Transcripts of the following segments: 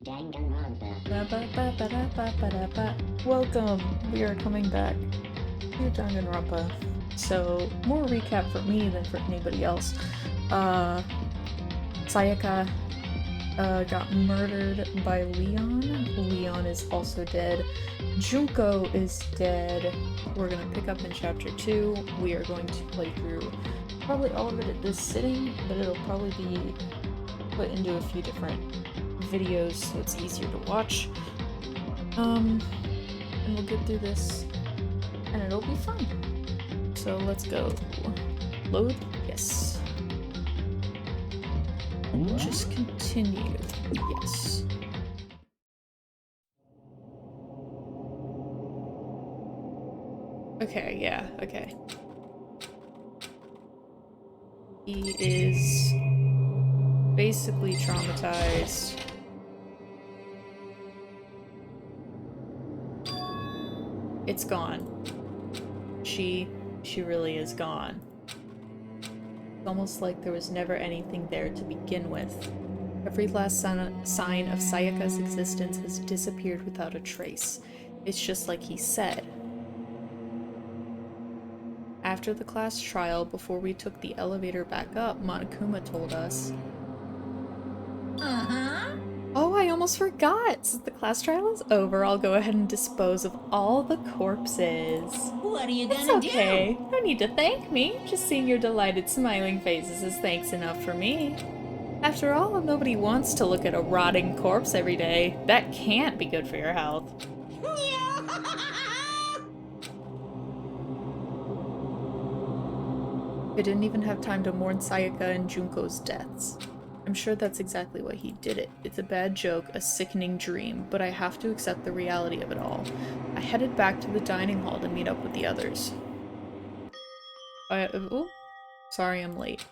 Welcome! We are coming back to Danganronpa. So, more recap for me than for anybody else. Sayaka got murdered by Leon. Leon is also dead. Junko is dead. We're gonna pick up in chapter 2. We are going to play through probably all of it at this sitting, but it'll probably be put into a few different videos so it's easier to watch. And we'll get through this and it'll be fun. So let's go. Load? Yes. Just continue. Yes. Okay, yeah, okay. He is basically traumatized. It's gone. She really is gone. It's almost like there was never anything there to begin with. Every last sign of Sayaka's existence has disappeared without a trace. It's just like he said. After the class trial, before we took the elevator back up, Monokuma told us. Oh, I almost forgot! Since the class trial is over, I'll go ahead and dispose of all the corpses. What are you gonna It's okay. No need to thank me. Just seeing your delighted smiling faces is thanks enough for me. After all, nobody wants to look at a rotting corpse every day. That can't be good for your health. I didn't even have time to mourn Sayaka and Junko's deaths. I'm sure that's exactly why he did it. It's a bad joke, a sickening dream, but I have to accept the reality of it all. I headed back to the dining hall to meet up with the others. Oh, sorry I'm late.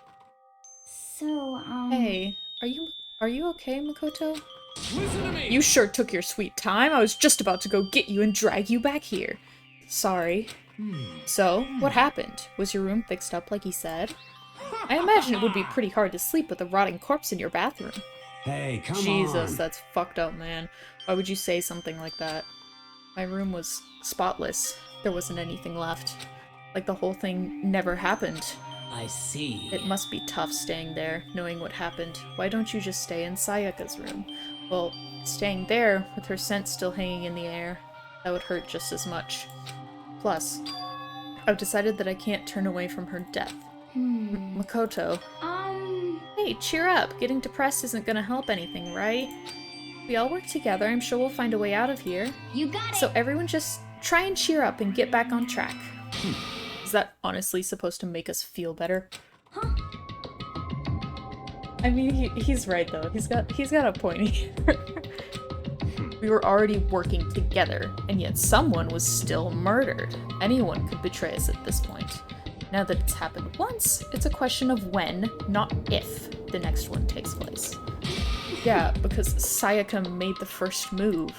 So, Hey, are you okay, Makoto? Listen to me! You sure took your sweet time. I was just about to go get you and drag you back here. Sorry. So, what happened? Was your room fixed up like he said? I imagine it would be pretty hard to sleep with a rotting corpse in your bathroom. Hey, come on. Jesus, that's fucked up, man. Why would you say something like that? My room was spotless. There wasn't anything left. Like the whole thing never happened. I see. It must be tough staying there, knowing what happened. Why don't you just stay in Sayaka's room? Well, staying there, with her scent still hanging in the air, that would hurt just as much. Plus, I've decided that I can't turn away from her death. Makoto. Hey, cheer up. Getting depressed isn't gonna help anything, right? If we all work together, I'm sure we'll find a way out of here. you got it! So everyone just try and cheer up and get back on track. Is that honestly supposed to make us feel better? Huh? I mean, he's right though. He's got a point here. We were already working together, and yet someone was still murdered. Anyone could betray us at this point. Now that it's happened once, it's a question of when, not if, the next one takes place. Yeah, because Sayaka made the first move.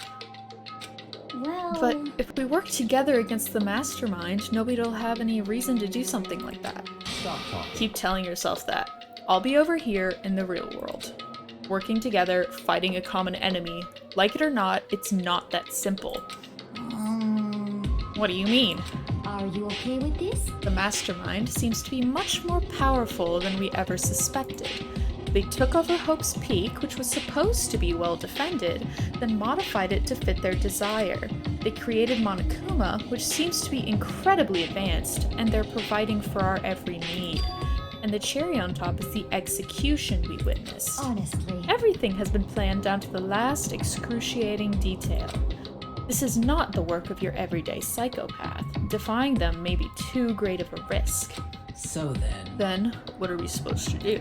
Well... But if we work together against the mastermind, nobody'll have any reason to do something like that. Stop talking. Keep telling yourself that. I'll be over here in the real world. Working together, fighting a common enemy. Like it or not, it's not that simple. What do you mean? Are you okay with this? The mastermind seems to be much more powerful than we ever suspected. They took over Hope's Peak, which was supposed to be well defended, then modified it to fit their desire. They created Monokuma, which seems to be incredibly advanced, and they're providing for our every need. And the cherry on top is the execution we witnessed. Honestly. Everything has been planned down to the last excruciating detail. This is not the work of your everyday psychopath. Defying them may be too great of a risk. So then... Then, what are we supposed to do?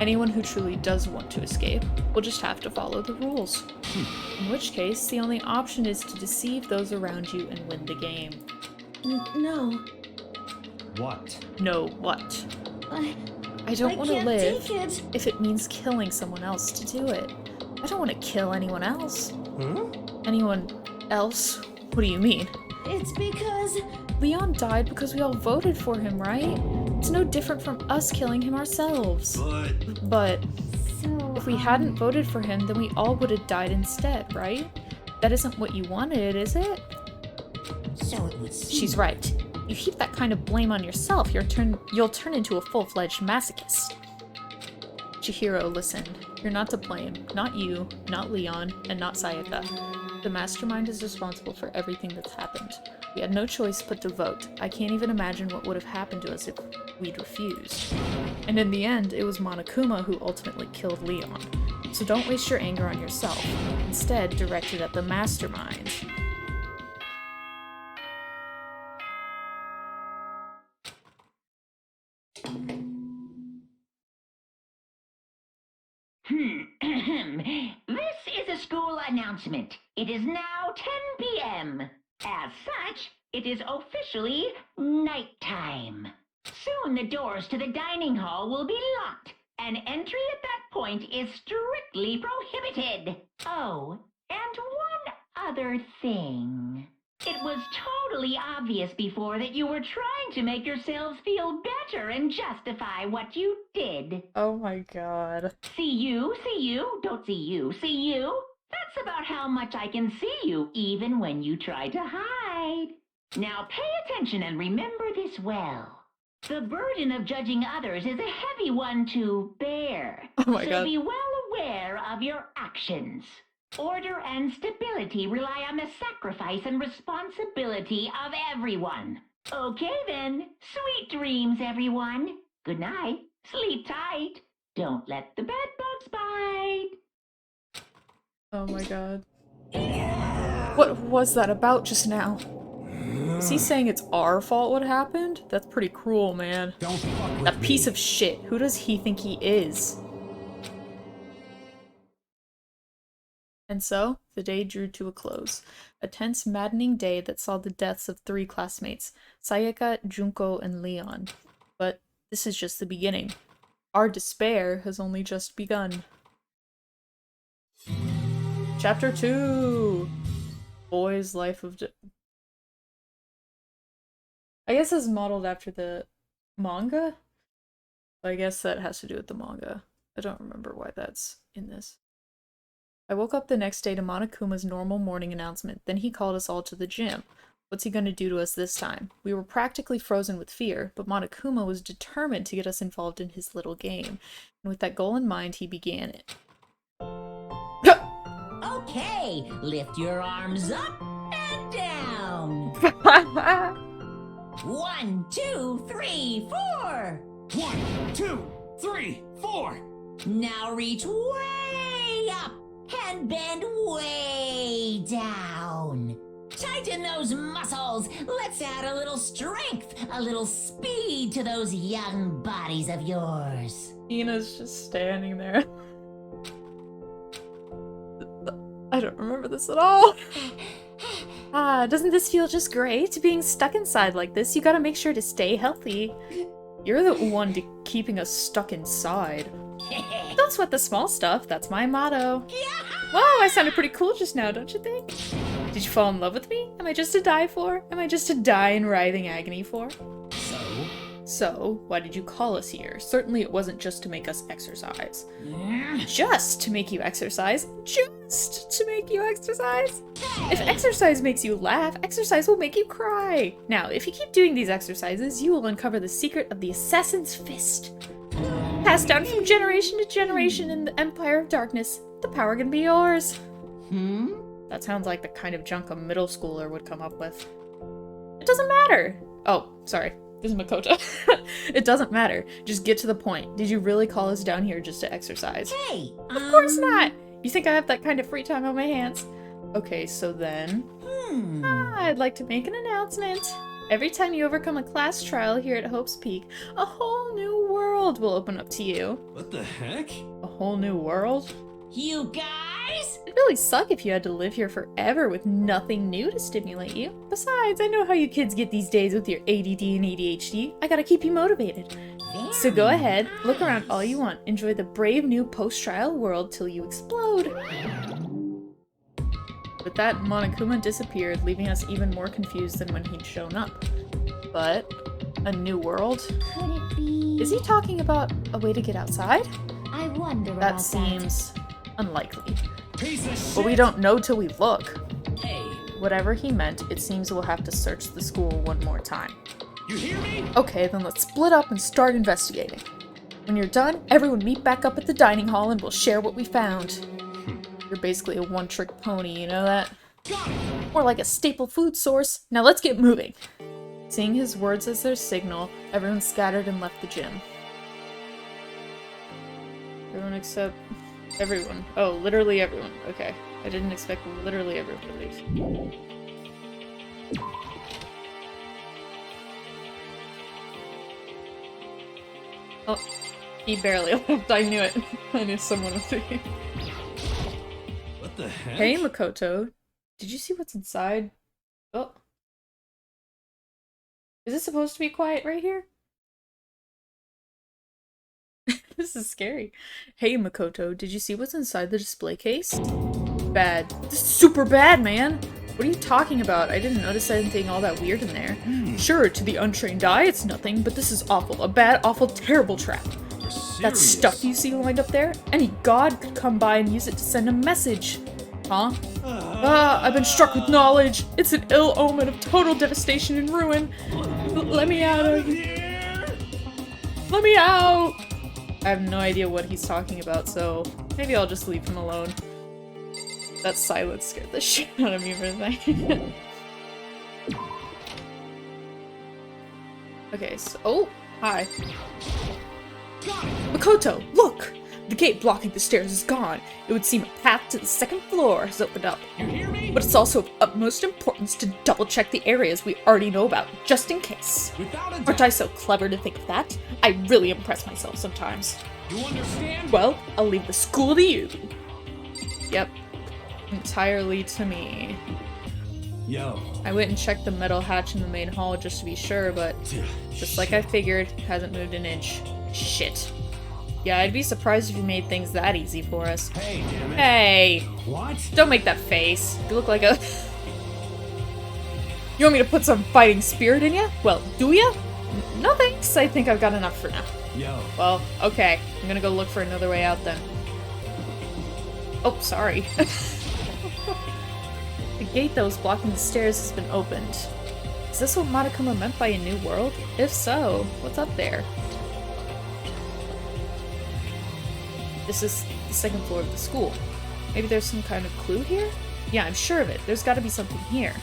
Anyone who truly does want to escape will just have to follow the rules. In which case, the only option is to deceive those around you and win the game. No. What? No, what? I don't want to can't live take it. if it means killing someone else to do it. I don't want to kill anyone else. Anyone else? What do you mean? It's because... Leon died because we all voted for him, right? It's no different from us killing him ourselves. But... But So... If we hadn't voted for him, then we all would have died instead, right? That isn't what you wanted, is it? So it would seem. She's right. You heap that kind of blame on yourself, you'll turn into a full-fledged masochist. Chihiro listened. You're not to blame. Not you, not Leon, and not Sayaka. The mastermind is responsible for everything that's happened. We had no choice but to vote. I can't even imagine what would have happened to us if we'd refused. And in the end, it was Monokuma who ultimately killed Leon. So don't waste your anger on yourself. Instead, direct it at the mastermind. This is a school announcement. It is now 10 p.m. As such, it is officially nighttime. Soon the doors to the dining hall will be locked, and entry at that point is strictly prohibited. Oh, and one other thing. It was totally obvious before that you were trying to make yourselves feel better and justify what you did. Oh my god. See you, don't see you. That's about how much I can see you, even when you try to hide. Now pay attention and remember this well. The burden of judging others is a heavy one to bear. Oh my so god. be well aware of your actions. Order and stability rely on the sacrifice and responsibility of everyone. Okay then, sweet dreams, everyone. Good night. Sleep tight. Don't let the bed bugs bite. Oh my god. What was that about just now? Is he saying it's our fault what happened? That's pretty cruel, man. Don't fuck with That me. piece of shit. Who does he think he is? And so, the day drew to a close. A tense, maddening day that saw the deaths of 3 classmates, Sayaka, Junko, and Leon. But this is just the beginning. Our despair has only just begun. Chapter 2! Boy's Life of... I guess it's modeled after the manga? I guess that has to do with the manga. I don't remember why that's in this. I woke up the next day to Monokuma's normal morning announcement. Then he called us all to the gym. What's he going to do to us this time? We were practically frozen with fear, but Monokuma was determined to get us involved in his little game. And with that goal in mind, he began it. Okay, lift your arms up and down. 1, 2, 3, 4. 1, 2, 3, 4. Now reach way up and bend way down. Tighten those muscles. Let's add a little strength, a little speed to those young bodies of yours. Ina's just standing there. I don't remember this at all. Doesn't this feel just great? Being stuck inside like this, you gotta make sure to stay healthy. You're the one keeping us stuck inside. Don't sweat the small stuff, that's my motto. Wow, I sounded pretty cool just now, don't you think? Did you fall in love with me? Am I just to die for? Am I just to die in writhing agony for? So, why did you call us here? Certainly it wasn't just to make us exercise. Just to make you exercise? Just to make you exercise? If exercise makes you laugh, exercise will make you cry. Now, if you keep doing these exercises, you will uncover the secret of the Assassin's Fist. Passed down from generation to generation in the Empire of Darkness. The power can be yours. That sounds like the kind of junk a middle schooler would come up with. It doesn't matter. Oh, sorry. This is Makoto. It doesn't matter. Just get to the point. Did you really call us down here just to exercise? Hey, Of course not! You think I have that kind of free time on my hands? Okay, so then... I'd like to make an announcement. Every time you overcome a class trial here at Hope's Peak, a whole new world will open up to you. What the heck? A whole new world? you guys? It'd really suck if you had to live here forever with nothing new to stimulate you. Besides, I know how you kids get these days with your ADD and ADHD. I gotta keep you motivated. So go ahead, look around all you want, enjoy the brave new post-trial world till you explode. With that, Monokuma disappeared, leaving us even more confused than when he'd shown up. But, a new world? Could it be? Is he talking about a way to get outside? I wonder That about seems unlikely. Piece of shit. But we don't know till we look. Hey, Whatever he meant, it seems we'll have to search the school one more time. you hear me? Okay, then let's split up and start investigating. When you're done, everyone meet back up at the dining hall and we'll share what we found. You're basically a one-trick pony, you know that? Got it. More like a staple food source. Now let's get moving. Seeing his words as their signal, everyone scattered and left the gym. Everyone except... everyone. Oh, literally everyone. Okay. I didn't expect literally everyone to leave. Oh, he barely left. I knew it. I knew someone was leaving. What the heck? Hey, Makoto. Did you see what's inside? Oh. Is it supposed to be quiet right here? This is scary. Hey, Makoto, did you see what's inside the display case? Bad. This is super bad, man! What are you talking about? I didn't notice anything all that weird in there. Sure, to the untrained eye, it's nothing, but this is awful. A bad, awful, terrible trap. You're serious? That stuff you see lined up there? Any god could come by and use it to send a message. Huh? I've been struck with knowledge. It's an ill omen of total devastation and ruin. Let me out of here. Let me out. I have no idea what he's talking about, so maybe I'll just leave him alone. That silence scared the shit out of me for a second. Okay, so... oh! Hi. Makoto, look! The gate blocking the stairs is gone. It would seem a path to the second floor has opened up. You hear me? But it's also of utmost importance to double-check the areas we already know about, just in case. Without a Aren't doubt. I so clever to think of that? I really impress myself sometimes. You understand? Well, I'll leave the school to you. Yep. Entirely to me. Yo. I went and checked the metal hatch in the main hall just to be sure, but just like I figured, hasn't moved an inch. Shit. Yeah, I'd be surprised if you made things that easy for us. Hey, damn it. Hey! What? Don't make that face. You look like a... You want me to put some fighting spirit in you? Well, do ya? No thanks, I think I've got enough for now. Yo. Well, okay. I'm gonna go look for another way out then. Oh, sorry. The gate that was blocking the stairs has been opened. Is this what Monokuma meant by a new world? If so, what's up there? This is the second floor of the school. Maybe there's some kind of clue here? Yeah, I'm sure of it. There's gotta be something here.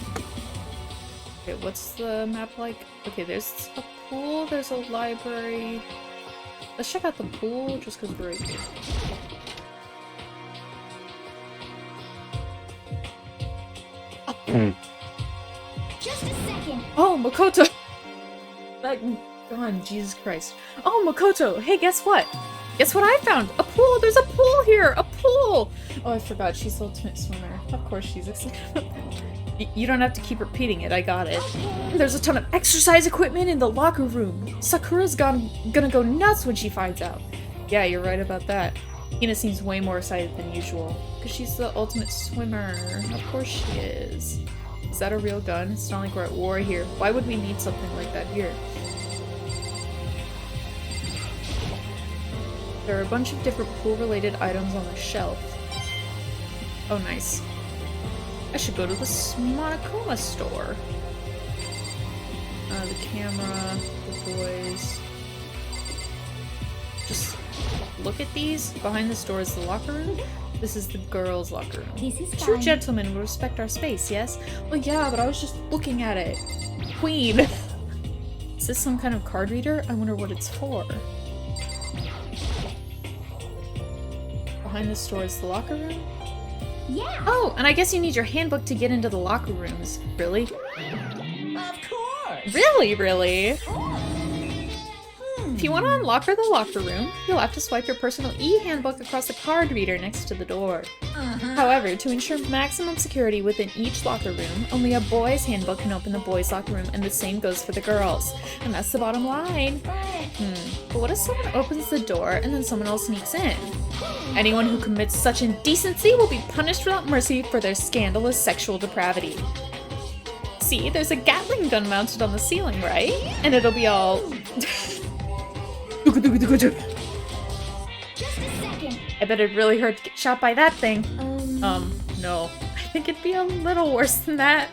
Okay, what's the map like? Okay, there's a pool, there's a library. Let's check out the pool, just because we're right here. Just a second. Oh, Makoto! God, Jesus Christ. Oh, Makoto! Hey, guess what? Guess what I found? A pool! There's a pool here! A pool! Oh, I forgot. She's the ultimate swimmer. Of course she's excited about that. You don't have to keep repeating it. I got it. There's a ton of exercise equipment in the locker room. Sakura's gonna go nuts when she finds out. Yeah, you're right about that. Hina seems way more excited than usual. Because she's the ultimate swimmer. Of course she is. Is that a real gun? It's not like we're at war here. Why would we need something like that here? There are a bunch of different pool-related items on the shelf. Oh, nice. I should go to the Monokuma store. The camera, the boys. Just look at these. Behind this door is the locker room. This is the girls' locker room. This is True fine. gentlemen will respect our space, yes? Well, yeah, but I was just looking at it. Queen! Is this some kind of card reader? I wonder what it's for. Behind this door is the locker room. Yeah. Oh, and I guess you need your handbook to get into the locker rooms. Really? Of course. Really? If you want to unlock the locker room, you'll have to swipe your personal e-handbook across the card reader next to the door. However, to ensure maximum security within each locker room, only a boy's handbook can open the boys' locker room, and the same goes for the girls. And that's the bottom line. But what if someone opens the door and then someone else sneaks in? Anyone who commits such indecency will be punished without mercy for their scandalous sexual depravity. See, there's a Gatling gun mounted on the ceiling, right? And it'll be all... Just a second. I bet it'd really hurt to get shot by that thing. No. I think it'd be a little worse than that.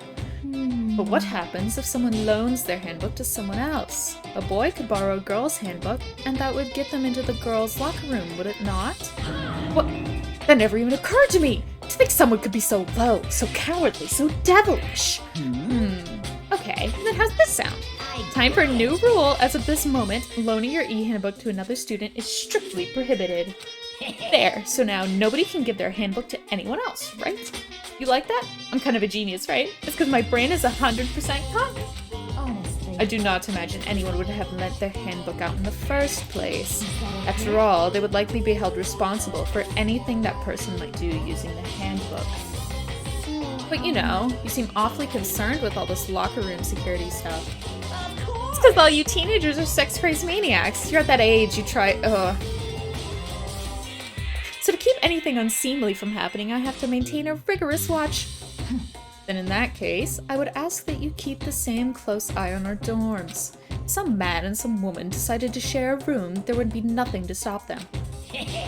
But what happens if someone loans their handbook to someone else? A boy could borrow a girl's handbook, and that would get them into the girl's locker room, would it not? What? That never even occurred to me! To think someone could be so low, so cowardly, so devilish. Okay, then how's this sound? Time for a new rule. As of this moment, loaning your e-handbook to another student is strictly prohibited. There, so now nobody can give their handbook to anyone else, right? You like that? I'm kind of a genius, right? It's because my brain is 100% cocked. Honestly. I do not imagine anyone would have lent their handbook out in the first place. After all, they would likely be held responsible for anything that person might do using the handbook. But you know, you seem awfully concerned with all this locker room security stuff. It's because all you teenagers are sex-crazed maniacs. You're at that age, you try- So to keep anything unseemly from happening, I have to maintain a rigorous watch. Then in that case, I would ask that you keep the same close eye on our dorms. If some man and some woman decided to share a room, there would be nothing to stop them.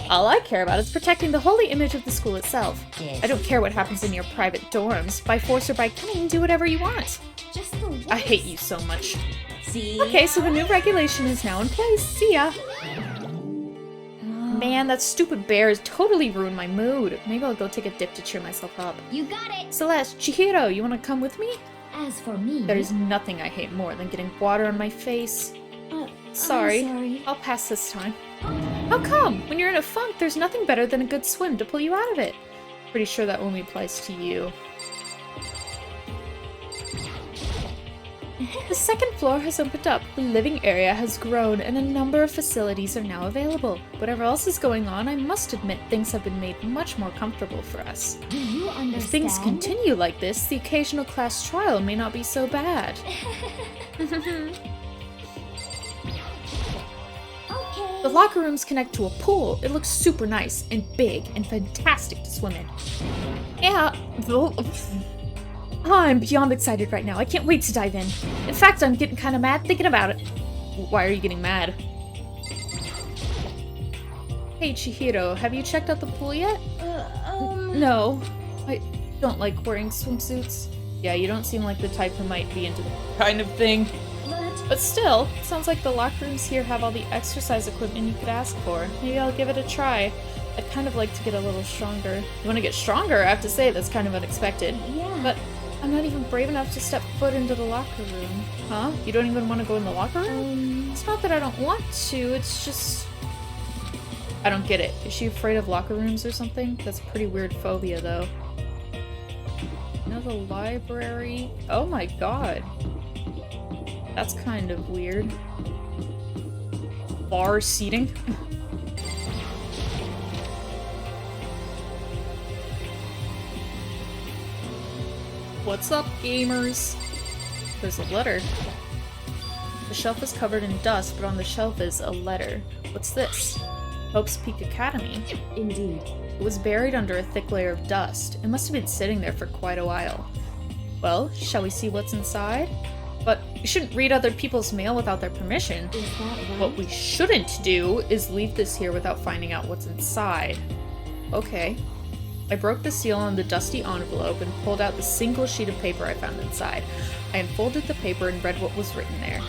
All I care about is protecting the holy image of the school itself. I don't care what happens in your private dorms. By force or by cunning, do whatever you want. Just the once. I hate you so much. See? Okay, so the new regulation is now in place. See ya. Man, that stupid bear has totally ruined my mood. Maybe I'll go take a dip to cheer myself up. You got it. Celeste, Chihiro, you want to come with me? As for me, There is nothing I hate more than getting water on my face. Sorry. I'm sorry. I'll pass this time. How come? When you're in a funk, there's nothing better than a good swim to pull you out of it. Pretty sure that only applies to you. The second floor has opened up, the living area has grown, and a number of facilities are now available. Whatever else is going on, I must admit things have been made much more comfortable for us. Do you understand? If things continue like this, the occasional class trial may not be so bad. Okay. The locker rooms connect to a pool. It looks super nice and big and fantastic to swim in. Yeah. I'm beyond excited right now. I can't wait to dive in. In fact, I'm getting kind of mad thinking about it. Why are you getting mad? Hey, Chihiro, have you checked out the pool yet? No. I don't like wearing swimsuits. Yeah, you don't seem like the type who might be into that kind of thing. But still, it sounds like the locker rooms here have all the exercise equipment you could ask for. Maybe I'll give it a try. I'd kind of like to get a little stronger. You want to get stronger? I have to say, that's kind of unexpected. Yeah. But I'm not even brave enough to step foot into the locker room. Huh? You don't even want to go in the locker room? It's not that I don't want to, it's just... I don't get it. Is she afraid of locker rooms or something? That's a pretty weird phobia, though. Now the library... Oh my god. That's kind of weird. Bar seating? What's up, gamers? There's a letter. The shelf is covered in dust, but on the shelf is a letter. What's this? Hope's Peak Academy. Indeed. It was buried under a thick layer of dust. It must have been sitting there for quite a while. Well, shall we see what's inside? But we shouldn't read other people's mail without their permission. Is that right? What we shouldn't do is leave this here without finding out what's inside. Okay. I broke the seal on the dusty envelope and pulled out the single sheet of paper I found inside. I unfolded the paper and read what was written there.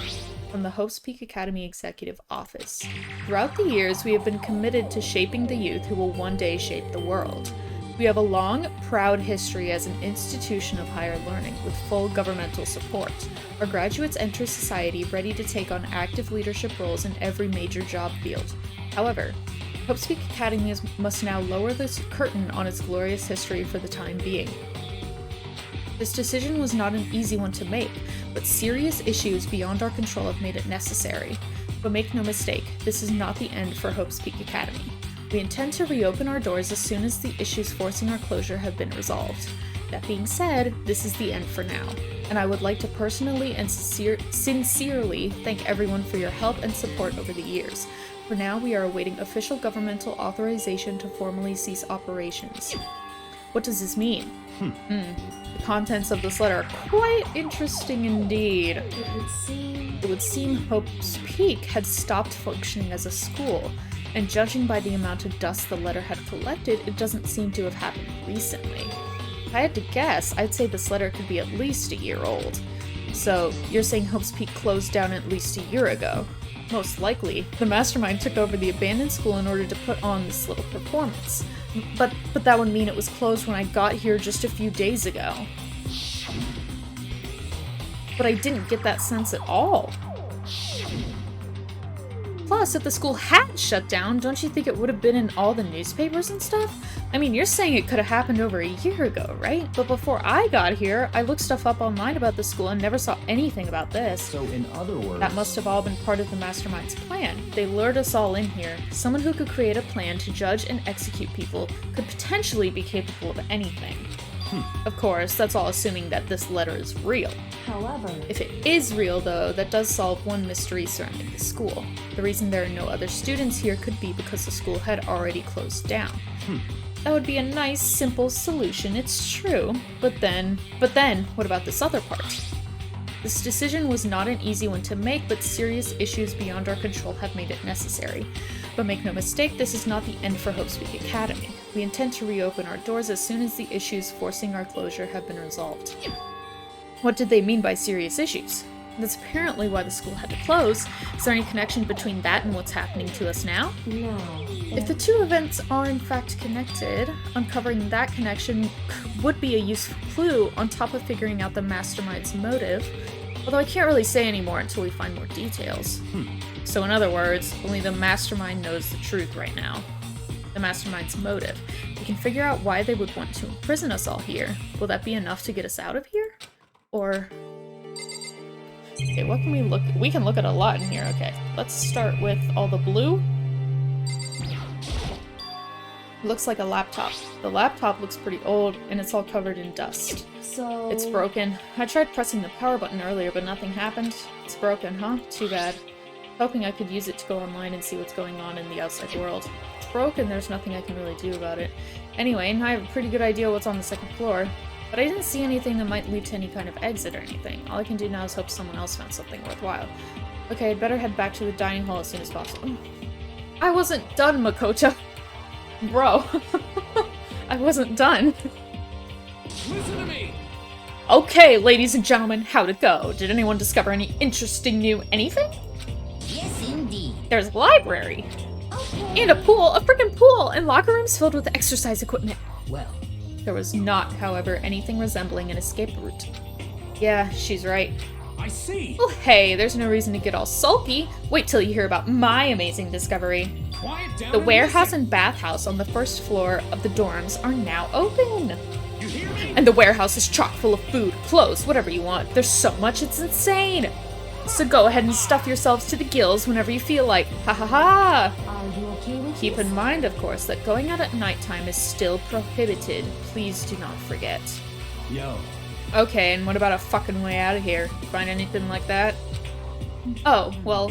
From the Hope's Peak Academy Executive Office. Throughout the years, we have been committed to shaping the youth who will one day shape the world. We have a long, proud history as an institution of higher learning with full governmental support. Our graduates enter society ready to take on active leadership roles in every major job field. However, Hope's Peak Academy must now lower the curtain on its glorious history for the time being. This decision was not an easy one to make, but serious issues beyond our control have made it necessary. But make no mistake, this is not the end for Hope's Peak Academy. We intend to reopen our doors as soon as the issues forcing our closure have been resolved. That being said, this is the end for now, and I would like to personally and sincerely thank everyone for your help and support over the years. For now, we are awaiting official governmental authorization to formally cease operations. What does this mean? The contents of this letter are quite interesting indeed. It would seem... It would seem Hope's Peak had stopped functioning as a school. and judging by the amount of dust the letter had collected, it doesn't seem to have happened recently. If I had to guess, I'd say this letter could be at least a year old. So, you're saying Hope's Peak closed down at least a year ago? Most likely, the mastermind took over the abandoned school in order to put on this little performance. But that would mean it was closed when I got here just a few days ago. But I didn't get that sense at all. Plus, if the school had shut down, don't you think it would have been in all the newspapers and stuff? I mean, you're saying it could have happened over a year ago, right? But before I got here, I looked stuff up online about the school and never saw anything about this. So in other words... That must have all been part of the mastermind's plan. They lured us all in here. Someone who could create a plan to judge and execute people could potentially be capable of anything. Of course, that's all assuming that this letter is real. However, If it is real, though, that does solve one mystery surrounding the school. The reason there are no other students here could be because the school had already closed down. That would be a nice, simple solution, it's true. But then, what about this other part? This decision was not an easy one to make, but serious issues beyond our control have made it necessary. But make no mistake, this is not the end for Hope's Peak Academy. We intend to reopen our doors as soon as the issues forcing our closure have been resolved. What did they mean by serious issues? That's apparently why the school had to close. Is there any connection between that and what's happening to us now? no. If the two events are in fact connected, uncovering that connection would be a useful clue on top of figuring out the mastermind's motive, although I can't really say any more until we find more details. So in other words, only the mastermind knows the truth right now. The mastermind's motive. We can figure out why they would want to imprison us all here. Will that be enough to get us out of here? Or... Okay, what can we look at? We can look at a lot in here. Okay, let's start with all the blue. Looks like a laptop. The laptop looks pretty old, and it's all covered in dust. So... It's broken. I tried pressing the power button earlier, but nothing happened. It's broken, huh? Too bad. Hoping I could use it to go online and see what's going on in the outside world. It's broken, there's nothing I can really do about it. Anyway, I have a pretty good idea what's on the second floor. But I didn't see anything that might lead to any kind of exit or anything. All I can do now is hope someone else found something worthwhile. Okay, I'd better head back to the dining hall as soon as possible. I wasn't done, Makoto! Bro. I wasn't done. Listen to me! Okay, ladies and gentlemen, how'd it go? Did anyone discover any interesting new anything? Yes, indeed. There's a library! Okay. And a pool! A freaking pool! And locker rooms filled with exercise equipment! Well, There was not, however, anything resembling an escape route. Yeah, she's right. I see! Well, hey, there's no reason to get all sulky. Wait till you hear about my amazing discovery. Quiet down The and warehouse listen. and bathhouse on the first floor of the dorms are now open. You hear me? And the warehouse is chock full of food, clothes, whatever you want. There's so much, it's insane. So go ahead and stuff yourselves to the gills whenever you feel like. Ha ha ha! Are you okay with Keep this? in mind, of course, that going out at nighttime is still prohibited. Please do not forget. Yo, Okay, and what about a fucking way out of here? Find anything like that? Oh, well,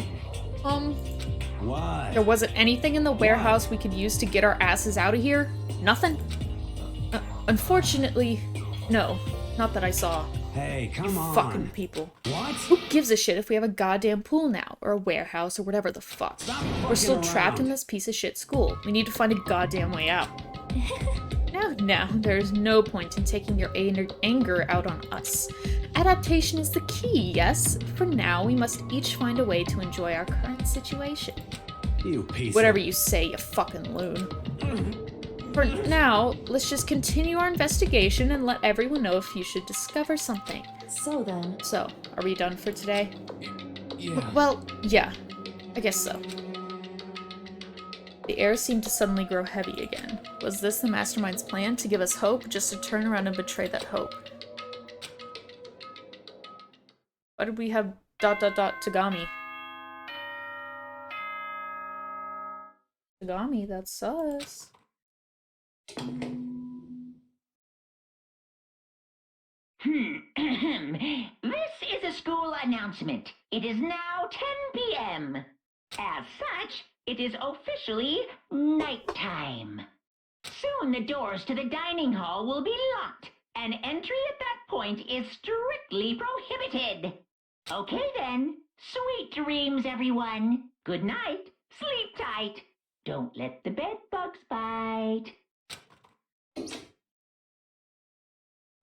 what? there wasn't anything in the warehouse we could use to get our asses out of here? Nothing? Unfortunately, no. Not that I saw. Hey, come on. Fucking people. What? Who gives a shit if we have a goddamn pool now, or a warehouse, or whatever the fuck? Stop We're still fucking trapped in around. this piece of shit school. We need to find a goddamn way out. Now, there's no point in taking your anger out on us. Adaptation is the key, yes? For now, we must each find a way to enjoy our current situation. You piece Whatever of... you say, you fucking loon. For now, let's just continue our investigation and let everyone know if you should discover something. So then, So, are we done for today? Yeah. Well, yeah. I guess so. The air seemed to suddenly grow heavy again. Was this the mastermind's plan to give us hope, just to turn around and betray that hope? Why did we have ... Togami? Togami, that's us. This is a school announcement. It is now 10 p.m. As such, it is officially nighttime. Soon the doors to the dining hall will be locked, and entry at that point is strictly prohibited. Okay then. Sweet dreams, everyone. Good night. Sleep tight. Don't let the bed bugs bite.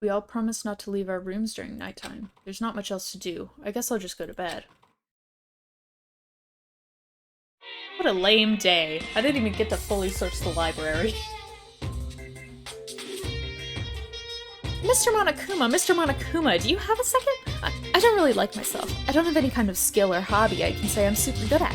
We all promised not to leave our rooms during nighttime. There's not much else to do. I guess I'll just go to bed. What a lame day. I didn't even get to fully search the library. Mr. Monokuma, do you have a second? I don't really like myself. I don't have any kind of skill or hobby I can say I'm super good at.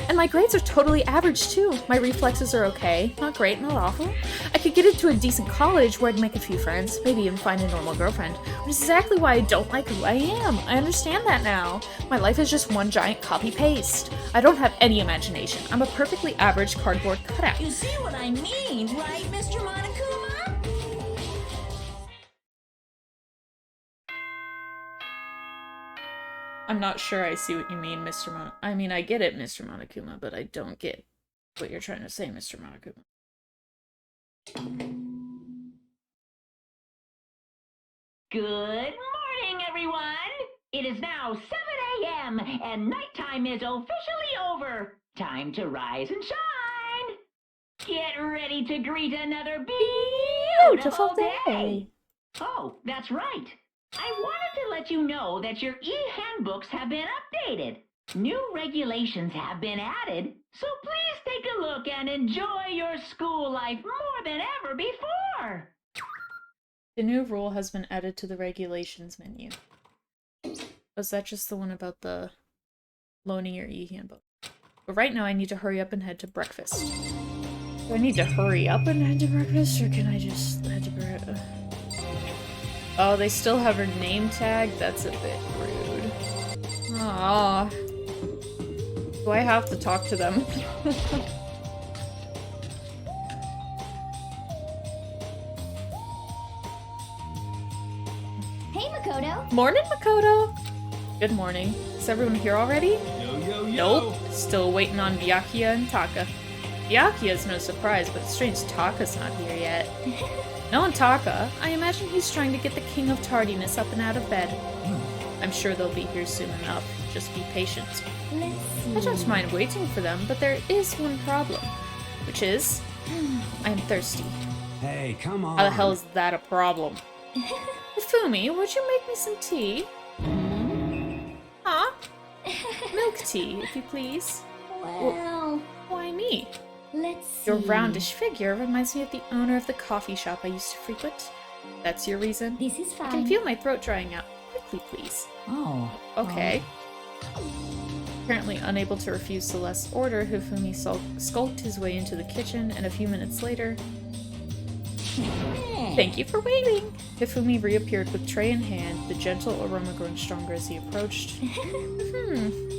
And my grades are totally average too. My reflexes are okay. Not great, not awful. I could get into a decent college where I'd make a few friends, maybe even find a normal girlfriend. Which is exactly why I don't like who I am. I understand that now. My life is just one giant copy-paste. I don't have any imagination. I'm a perfectly average cardboard cutout. You see what I mean, right, Mr. Monokuma? I'm not sure I see what you mean, Mr. I mean, I get it, Mr. Monokuma, but I don't get what you're trying to say, Mr. Monokuma. Good morning, everyone! It is now 7 a.m. and nighttime is officially over. Time to rise and shine! Get ready to greet another beautiful day! Oh, that's right. I wanted to let you know that your e-handbooks have been updated. New regulations have been added, so please take a look and enjoy your school life more than ever before. The new rule has been added to the regulations menu. Was that just the one about the loaning your e-handbook? But right now I need to hurry up and head to breakfast. Do I need to hurry up and head to breakfast, or can I just head to breakfast? Oh, they still have her name tag? That's a bit rude. Aww. Do I have to talk to them? Hey, Makoto. Morning, Makoto! Good morning. Is everyone here already? Yo, yo, yo! Nope. Still waiting on Byakuya and Taka. Byakuya's no surprise, but it's strange Taka's not here yet. Knowing Taka, I imagine he's trying to get the king of tardiness up and out of bed. I'm sure they'll be here soon enough. Just be patient. Let's see. I don't mind waiting for them, but there is one problem. Which is, I am thirsty. Hey, come on! How the hell is that a problem? Hifumi, would you make me some tea? Huh? Milk tea, if you please. Well, Why me? let's see. Your roundish figure reminds me of the owner of the coffee shop I used to frequent. That's your reason? This is fine. I can feel my throat drying out. Quickly, please. Oh. Okay. Apparently unable to refuse Celeste's order, Hifumi skulked his way into the kitchen, and a few minutes later... Hey. Thank you for waiting! Hifumi reappeared with tray in hand, the gentle aroma growing stronger as he approached.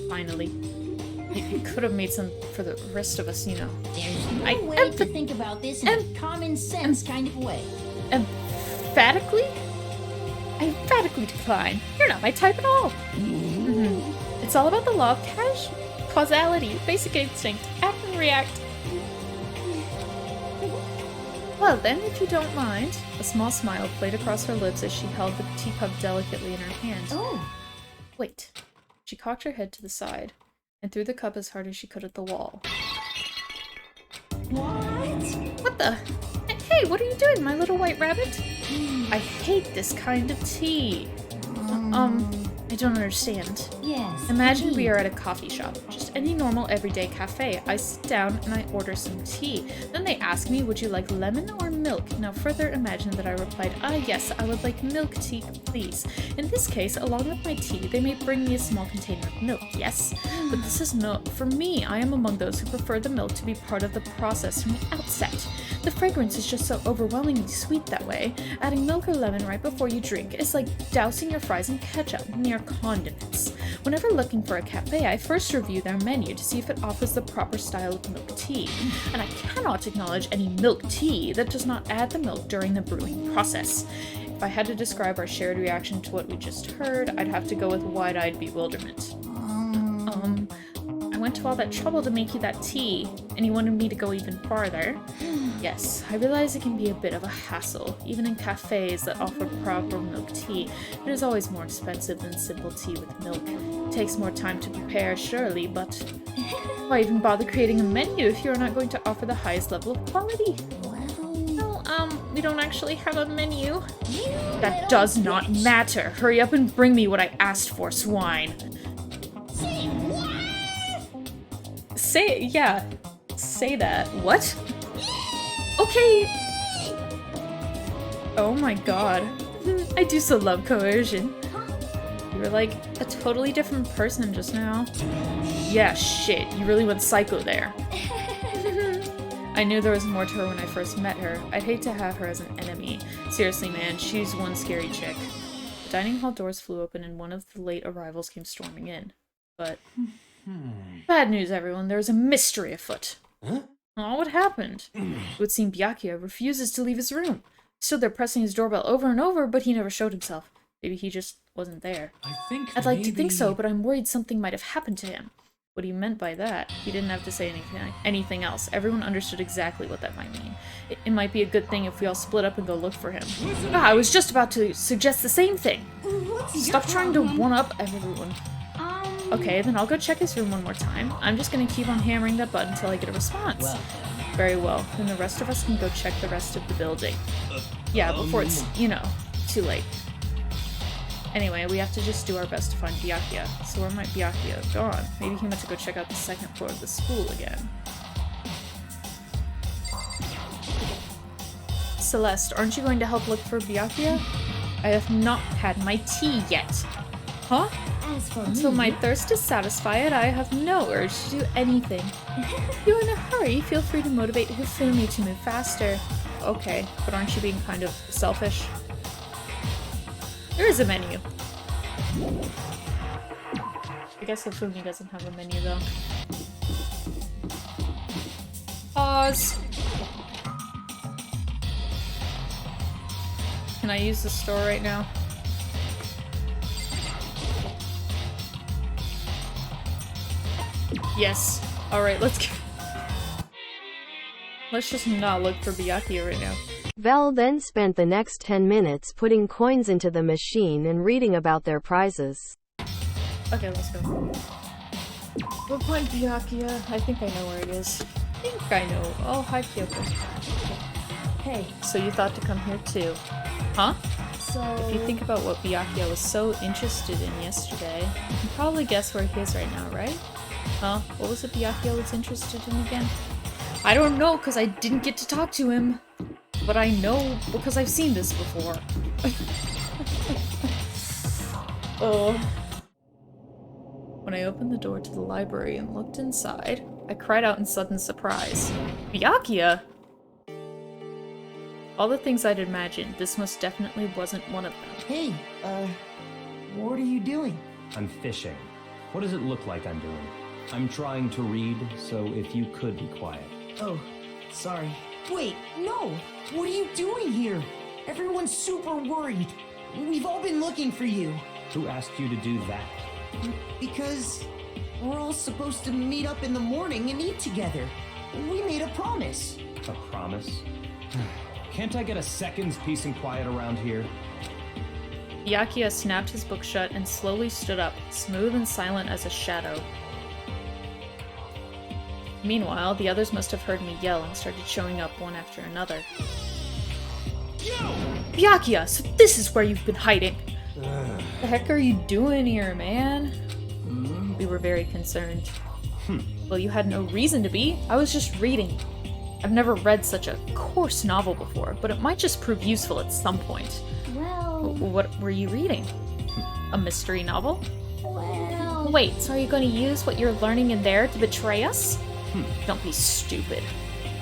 Finally. You could have made some for the rest of us, you know. There's no I way to think about this in a common sense kind of way. Emphatically? I emphatically decline. You're not my type at all. It's all about the law of causality, basic instinct, act and react. Well then, if you don't mind. A small smile played across her lips as she held the teacup delicately in her hand. Oh. Wait. She cocked her head to the side and threw the cup as hard as she could at the wall. What? What the? Hey, what are you doing, my little white rabbit? I hate this kind of tea. I don't understand. Yes. Imagine we are at a coffee shop, just any normal everyday cafe. I sit down and I order some tea. Then they ask me, would you like lemon or milk? Now further imagine that I replied, yes, I would like milk tea, please. In this case, along with my tea, they may bring me a small container of milk, yes? But this is not for me. I am among those who prefer the milk to be part of the process from the outset. The fragrance is just so overwhelmingly sweet that way. Adding milk or lemon right before you drink is like dousing your fries in ketchup, mere condiments. Whenever looking for a cafe, I first review their menu to see if it offers the proper style of milk tea, and I cannot acknowledge any milk tea that does not add the milk during the brewing process. If I had to describe our shared reaction to what we just heard, I'd have to go with wide-eyed bewilderment. I went to all that trouble to make you that tea, and you wanted me to go even farther. Yes, I realize it can be a bit of a hassle. Even in cafes that offer proper milk tea, it is always more expensive than simple tea with milk. It takes more time to prepare, surely, but why even bother creating a menu if you're not going to offer the highest level of quality? Well, we don't actually have a menu. That does not matter. Hurry up and bring me what I asked for, swine. Say what? Say that. What? Okay. Oh my god. I do so love coercion. You were like a totally different person just now. Yeah, shit. You really went psycho there. I knew there was more to her when I first met her. I'd hate to have her as an enemy. Seriously, man, she's one scary chick. The dining hall doors flew open and one of the late arrivals came storming in. But... bad news, everyone. There's a mystery afoot. Huh? Oh, what happened? It would seem Byakuya refuses to leave his room. He stood there pressing his doorbell over and over, but he never showed himself. Maybe he just wasn't there. I'd like to think so, but I'm worried something might have happened to him. What he meant by that, he didn't have to say anything else. Everyone understood exactly what that might mean. It might be a good thing if we all split up and go look for him. I was just about to suggest the same thing. Stop trying to one-up everyone. Okay, then I'll go check his room one more time. I'm just gonna keep on hammering that button until I get a response. Very well. Then the rest of us can go check the rest of the building. Yeah, before it's, too late. Anyway, we have to just do our best to find Byakuya. So where might Byakuya have gone? Maybe he went to go check out the second floor of the school again. Celeste, aren't you going to help look for Byakuya? I have not had my tea yet. Huh? As for Until my thirst is satisfied, I have no urge to do anything. If you're in a hurry, feel free to motivate Hifumi to move faster. Okay, but aren't you being kind of selfish? There is a menu. I guess Hifumi doesn't have a menu though. Pause. Can I use the store right now? Yes. Alright, let's just not look for Byakuya right now. Vel then spent the next 10 minutes putting coins into the machine and reading about their prizes. Okay, let's go. We'll find Byakuya. I think I know where it is. I think I know. Oh, hi, Kyoko. Hey, so you thought to come here too? Huh? So... If you think about what Byakuya was so interested in yesterday, you can probably guess where he is right now, right? Huh? What was it Byakuya was interested in again? I don't know, because I didn't get to talk to him. But I know, because I've seen this before. Oh. When I opened the door to the library and looked inside, I cried out in sudden surprise. Byakuya? All the things I'd imagined, this most definitely wasn't one of them. Hey, what are you doing? I'm fishing. What does it look like I'm doing? I'm trying to read, so if you could be quiet. Oh, sorry. Wait, no! What are you doing here? Everyone's super worried. We've all been looking for you. Who asked you to do that? Because we're all supposed to meet up in the morning and eat together. We made a promise. A promise? Can't I get a second's peace and quiet around here? Byakuya snapped his book shut and slowly stood up, smooth and silent as a shadow. Meanwhile, the others must have heard me yell and started showing up one after another. Byakuya, so this is where you've been hiding! The heck are you doing here, man? We were very concerned. Well, you had no reason to be. I was just reading. I've never read such a coarse novel before, but it might just prove useful at some point. Well... What were you reading? A mystery novel? Well... Wait, so are you going to use what you're learning in there to betray us? Don't be stupid.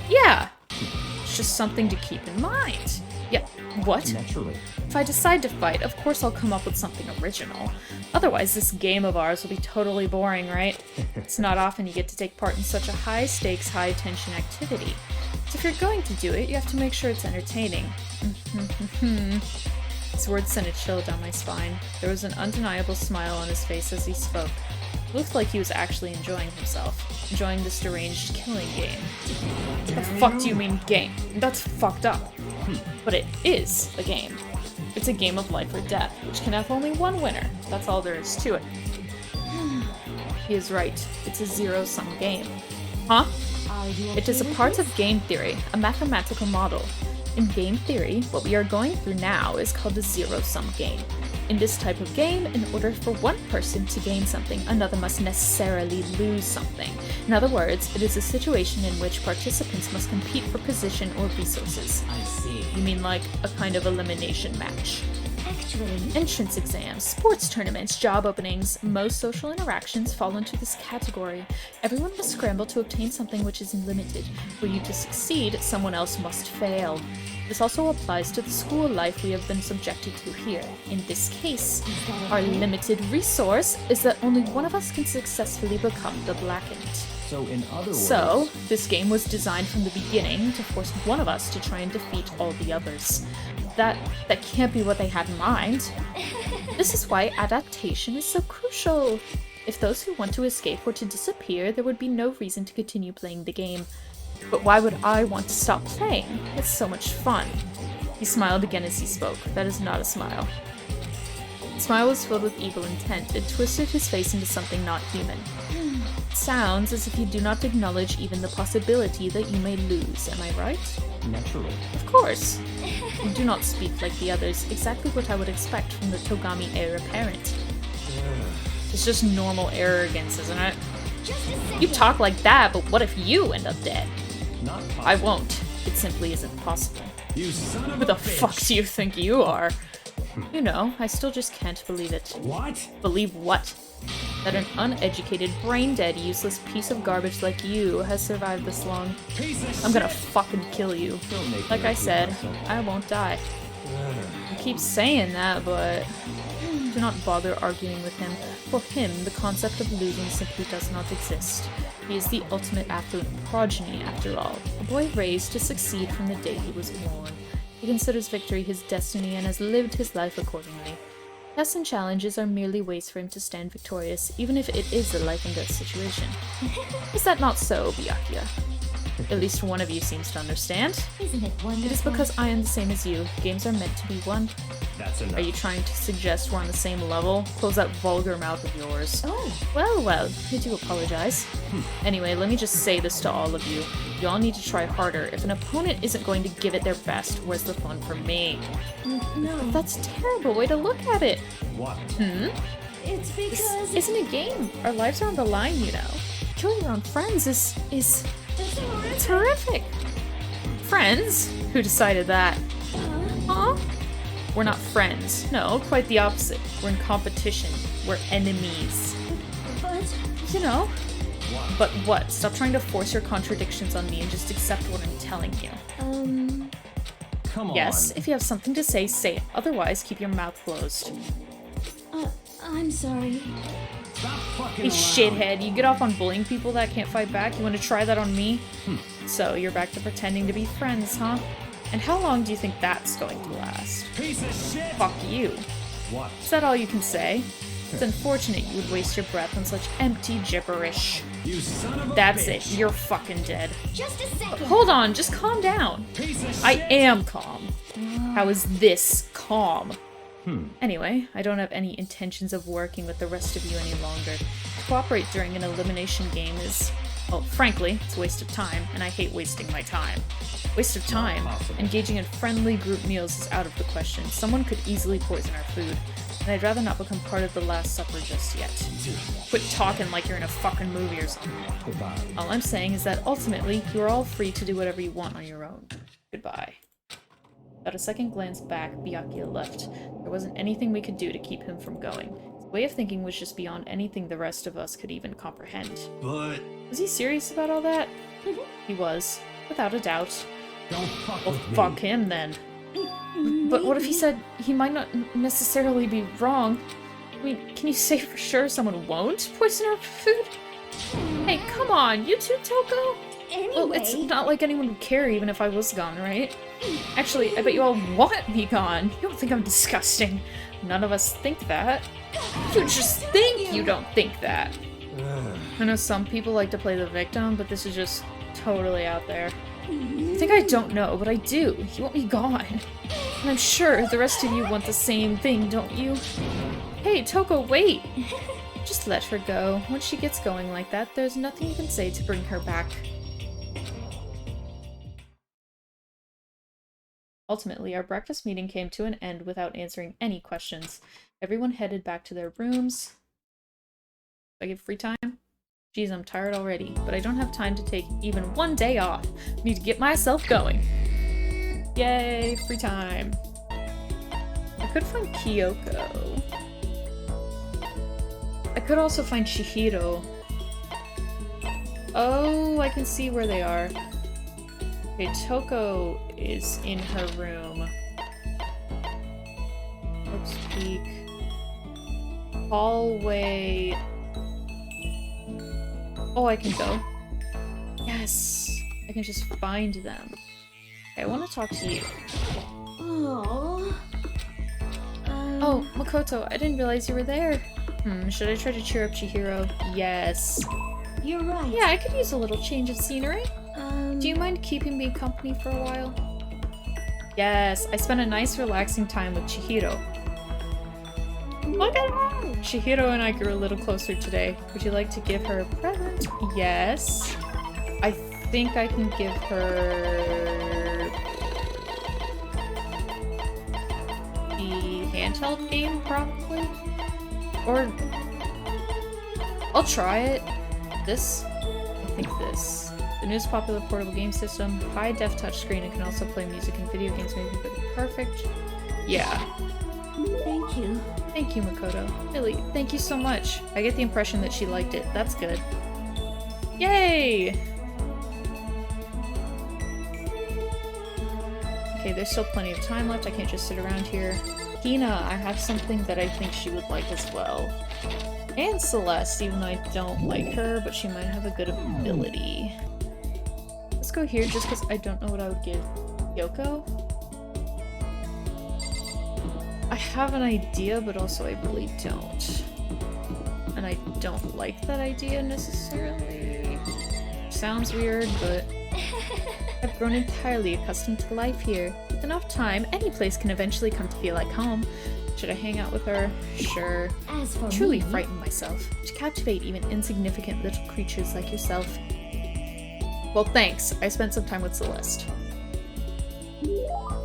Yeah! It's just something to keep in mind. Yeah, what? Naturally. If I decide to fight, of course I'll come up with something original. Otherwise, this game of ours will be totally boring, right? It's not often you get to take part in such a high-stakes, high-tension activity. So if you're going to do it, you have to make sure it's entertaining. His words sent a chill down my spine. There was an undeniable smile on his face as he spoke. It looked like he was actually enjoying himself. enjoying this deranged killing game. What the fuck do you mean game? That's fucked up. But it is a game. It's a game of life or death, which can have only one winner. That's all there is to it. He is right. It's a zero-sum game. Huh? It is a part of game theory, a mathematical model. In game theory, what we are going through now is called a zero-sum game. In this type of game, in order for one person to gain something, another must necessarily lose something. In other words, it is a situation in which participants must compete for position or resources. I see. You mean like a kind of elimination match? Actually, Entrance exams, sports tournaments, job openings, most social interactions fall into this category. Everyone must scramble to obtain something which is limited. For you to succeed, someone else must fail. This also applies to the school life we have been subjected to here. In this case, our limited resource is that only one of us can successfully become the Blackened. So in other words... So, this game was designed from the beginning to force one of us to try and defeat all the others. That can't be what they had in mind. This is why adaptation is so crucial. If those who want to escape were to disappear, there would be no reason to continue playing the game. But why would I want to stop playing? It's so much fun. He smiled again as he spoke. That is not a smile. The smile was filled with evil intent. It twisted his face into something not human. It sounds as if you do not acknowledge even the possibility that you may lose. Am I right? Naturally. Of course. You do not speak like the others. Exactly what I would expect from the Togami heir apparent. It's just normal arrogance, isn't it? You talk like that, but what if you end up dead? Not possible. I won't. It simply isn't possible. You son of Who the a bitch. fuck do you think you are? You know, I still just can't believe it. What? Believe what? That an uneducated, brain-dead, useless piece of garbage like you has survived this long. Piece of I'm gonna shit. fucking kill you. Don't make me Like I repeat said, myself. I won't die. I keep saying that, but do not bother arguing with him. For him, the concept of losing simply does not exist. He is the ultimate affluent progeny, after all, a boy raised to succeed from the day he was born. He considers victory his destiny and has lived his life accordingly. Tests and challenges are merely ways for him to stand victorious, even if it is a life and death situation. Is that not so, Byakuya? At least one of you seems to understand. isn't it wonderful? It is because I am the same as you. Games are meant to be won. That's enough. Are you trying to suggest we're on the same level? Close that vulgar mouth of yours. Oh, Well, I do apologize. Anyway, let me just say this to all of you. You all need to try harder. If an opponent isn't going to give it their best, where's the fun for me? no. That's a terrible way to look at it. What? It's This because... isn't a game. Our lives are on the line, you know. Killing your own friends is It's horrific. it's horrific. Friends? Who decided that? Huh? We're not friends. No, quite the opposite. We're in competition. We're enemies. But... You know. But what? Stop trying to force your contradictions on me and just accept what I'm telling you. Come on. Yes, if you have something to say, say it. Otherwise, keep your mouth closed. I'm sorry. Stop fucking Hey, around. shithead, you get off on bullying people that can't fight back? You want to try that on me? So, you're back to pretending to be friends, huh? And how long do you think that's going to last? Piece of shit. Fuck you. What? Is that all you can say? It's unfortunate you would waste your breath on such empty gibberish. You son of a That's bitch. it, you're fucking dead. Just a second. Hold on, just calm down. Piece of shit. I am calm. How is this calm? Anyway, I don't have any intentions of working with the rest of you any longer. To cooperate during an elimination game is, well, frankly, it's a waste of time, and I hate wasting my time. Waste of time. Engaging in friendly group meals is out of the question. Someone could easily poison our food, and I'd rather not become part of the Last Supper just yet. Quit talking like you're in a fucking movie or something. Goodbye. All I'm saying is that ultimately, you are all free to do whatever you want on your own. Goodbye. Without a second glance back, Byakuya left. There wasn't anything we could do to keep him from going. His way of thinking was just beyond anything the rest of us could even comprehend. But Was he serious about all that? He was, without a doubt. don't fuck Well, with me. fuck him then. But what if he said he might not necessarily be wrong? I mean, can you say for sure someone won't poison our food? Hey, come on, you too, Toko? Anyway... Well, it's not like anyone would care even if I was gone, right? Actually, I bet you all want me gone. You don't think I'm disgusting. None of us think that. You just think you don't think that. I know some people like to play the victim, but this is just totally out there. You think I don't know, but I do. You want me gone. And I'm sure the rest of you want the same thing, don't you? Hey, Toko, wait! Just let her go. Once she gets going like that, there's nothing you can say to bring her back. Ultimately, our breakfast meeting came to an end without answering any questions. Everyone headed back to their rooms. I get free time? Geez, I'm tired already, but I don't have time to take even one day off. I need to get myself going. Yay, free time. I could find Kyoko. I could also find Chihiro. Oh, I can see where they are. Okay, Toko is in her room. Let's peek. Hallway. Oh, I can go. Yes! I can just find them. Okay, I want to talk to you. Oh. Oh, Makoto, I didn't realize you were there. Should I try to cheer up Chihiro? Yes. You're right. Yeah, I could use a little change of scenery. Do you mind keeping me company for a while? Yes, I spent a nice relaxing time with Chihiro. Look at her! Chihiro and I grew a little closer today. Would you like to give her a present? Yes. I think I can give her the handheld game, probably? Or I'll try it. This? I think this. The newest popular portable game system, high-def touchscreen, and can also play music and video games, making it perfect. Yeah. Thank you. Thank you, Makoto. Really, thank you so much. I get the impression that she liked it. That's good. Yay! Okay, there's still plenty of time left. I can't just sit around here. Hina, I have something that I think she would like as well. And Celeste, even though I don't like her, but she might have a good ability. Let's go here just because I don't know what I would give Yoko. I have an idea, but also I really don't. And I don't like that idea necessarily. Sounds weird, but I've grown entirely accustomed to life here. With enough time, any place can eventually come to feel like home. Should I hang out with her? Sure. As for Truly me, frighten myself to captivate even insignificant little creatures like yourself. Well, thanks. I spent some time with Celeste.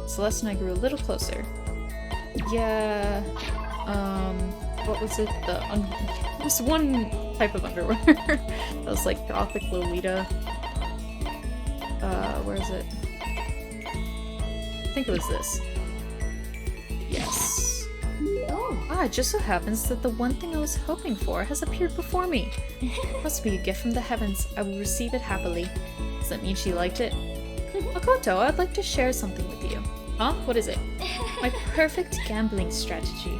Celeste and I grew a little closer. Yeah. What was it? There's one type of underwear. That was like Gothic Lolita. Where is it? I think it was this. Yes. Oh. Ah, it just so happens that the one thing I was hoping for has appeared before me. Must be a gift from the heavens. I will receive it happily. Does that mean she liked it? Makoto, I'd like to share something with you. Huh? What is it? My perfect gambling strategy.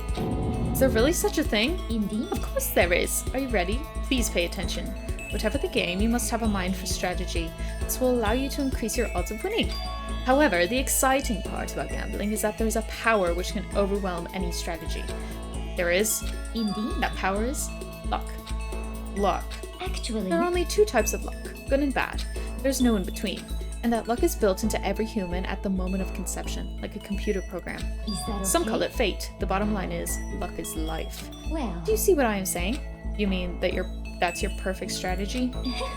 Is there really such a thing? Indeed. Of course there is. Are you ready? Please pay attention. Whatever the game, you must have a mind for strategy. This will allow you to increase your odds of winning. However, the exciting part about gambling is that there is a power which can overwhelm any strategy. There is. Indeed. That power is luck. Luck. Actually. There are only two types of luck, good and bad. There's no in between. And that luck is built into every human at the moment of conception, like a computer program. Is that okay? Some call it fate. The bottom line is, luck is life. Well. Do you see what I am saying? You mean that that's your perfect strategy?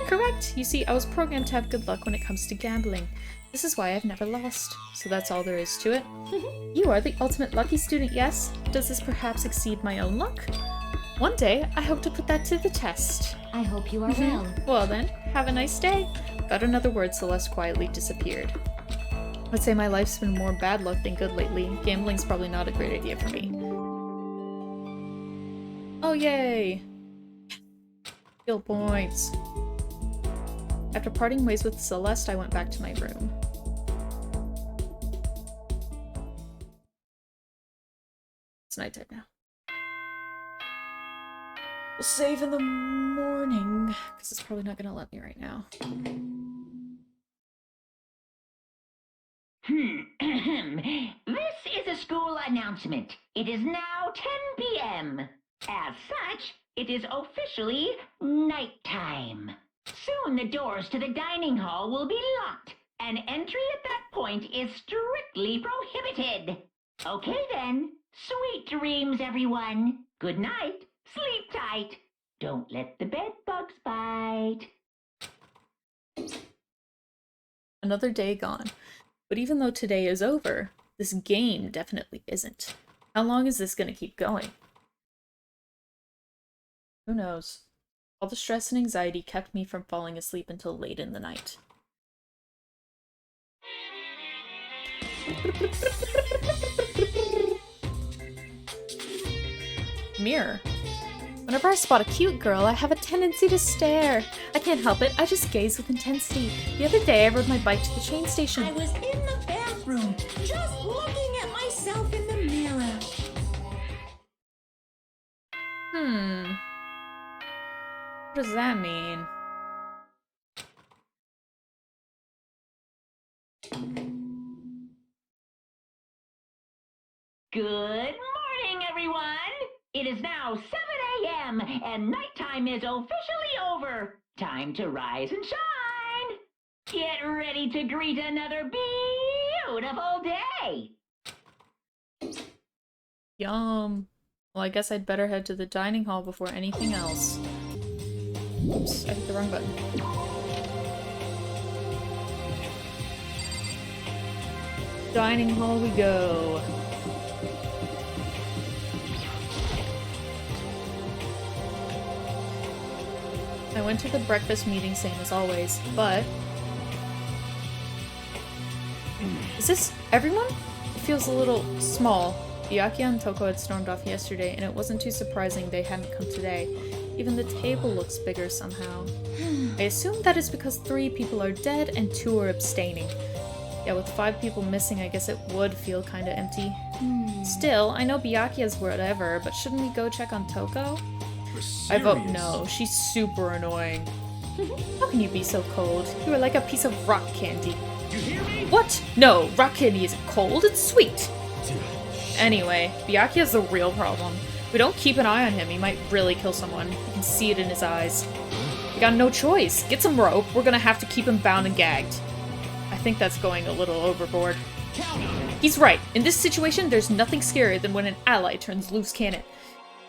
Correct! You see, I was programmed to have good luck when it comes to gambling. This is why I've never lost. So that's all there is to it? You are the ultimate lucky student, yes? Does this perhaps exceed my own luck? One day, I hope to put that to the test. I hope you are well. Well then, have a nice day. Without another word, Celeste quietly disappeared. I'd say my life's been more bad luck than good lately. Gambling's probably not a great idea for me. Oh yay! Skill points. After parting ways with Celeste, I went back to my room. It's nighttime now. We'll save in the morning, because it's probably not going to let me right now. This is a school announcement. It is now 10 p.m. As such, it is officially nighttime. Soon the doors to the dining hall will be locked, and entry at that point is strictly prohibited. Okay then, sweet dreams, everyone. Good night, sleep tight. Don't let the bed bugs bite. Another day gone. But even though today is over, this game definitely isn't. How long is this gonna keep going? Who knows? All the stress and anxiety kept me from falling asleep until late in the night. Mirror. Whenever I spot a cute girl, I have a tendency to stare. I can't help it, I just gaze with intensity. The other day, I rode my bike to the train station. I was in the bathroom, just looking at myself in the mirror. What does that mean? Good morning, everyone! It is now 7 a.m. and nighttime is officially over. Time to rise and shine. Get ready to greet another beautiful day. Yum. Well, I guess I'd better head to the dining hall before anything else. Oops, I hit the wrong button. Dining hall we go. I went to the breakfast meeting same as always, but... Is this everyone? It feels a little small. Byakuya and Toko had stormed off yesterday, and it wasn't too surprising they hadn't come today. Even the table looks bigger somehow. I assume that is because 3 people are dead and 2 are abstaining. Yeah, with 5 people missing, I guess it would feel kinda empty. Still, I know Byakuya's whatever, but shouldn't we go check on Toko? I vote no. She's super annoying. How can you be so cold? You are like a piece of rock candy. You hear me? What? No, rock candy isn't cold, it's sweet. Anyway, Byakuya's the real problem. If we don't keep an eye on him, he might really kill someone. You can see it in his eyes. We got no choice. Get some rope. We're gonna have to keep him bound and gagged. I think that's going a little overboard. He's right. In this situation, there's nothing scarier than when an ally turns loose cannon.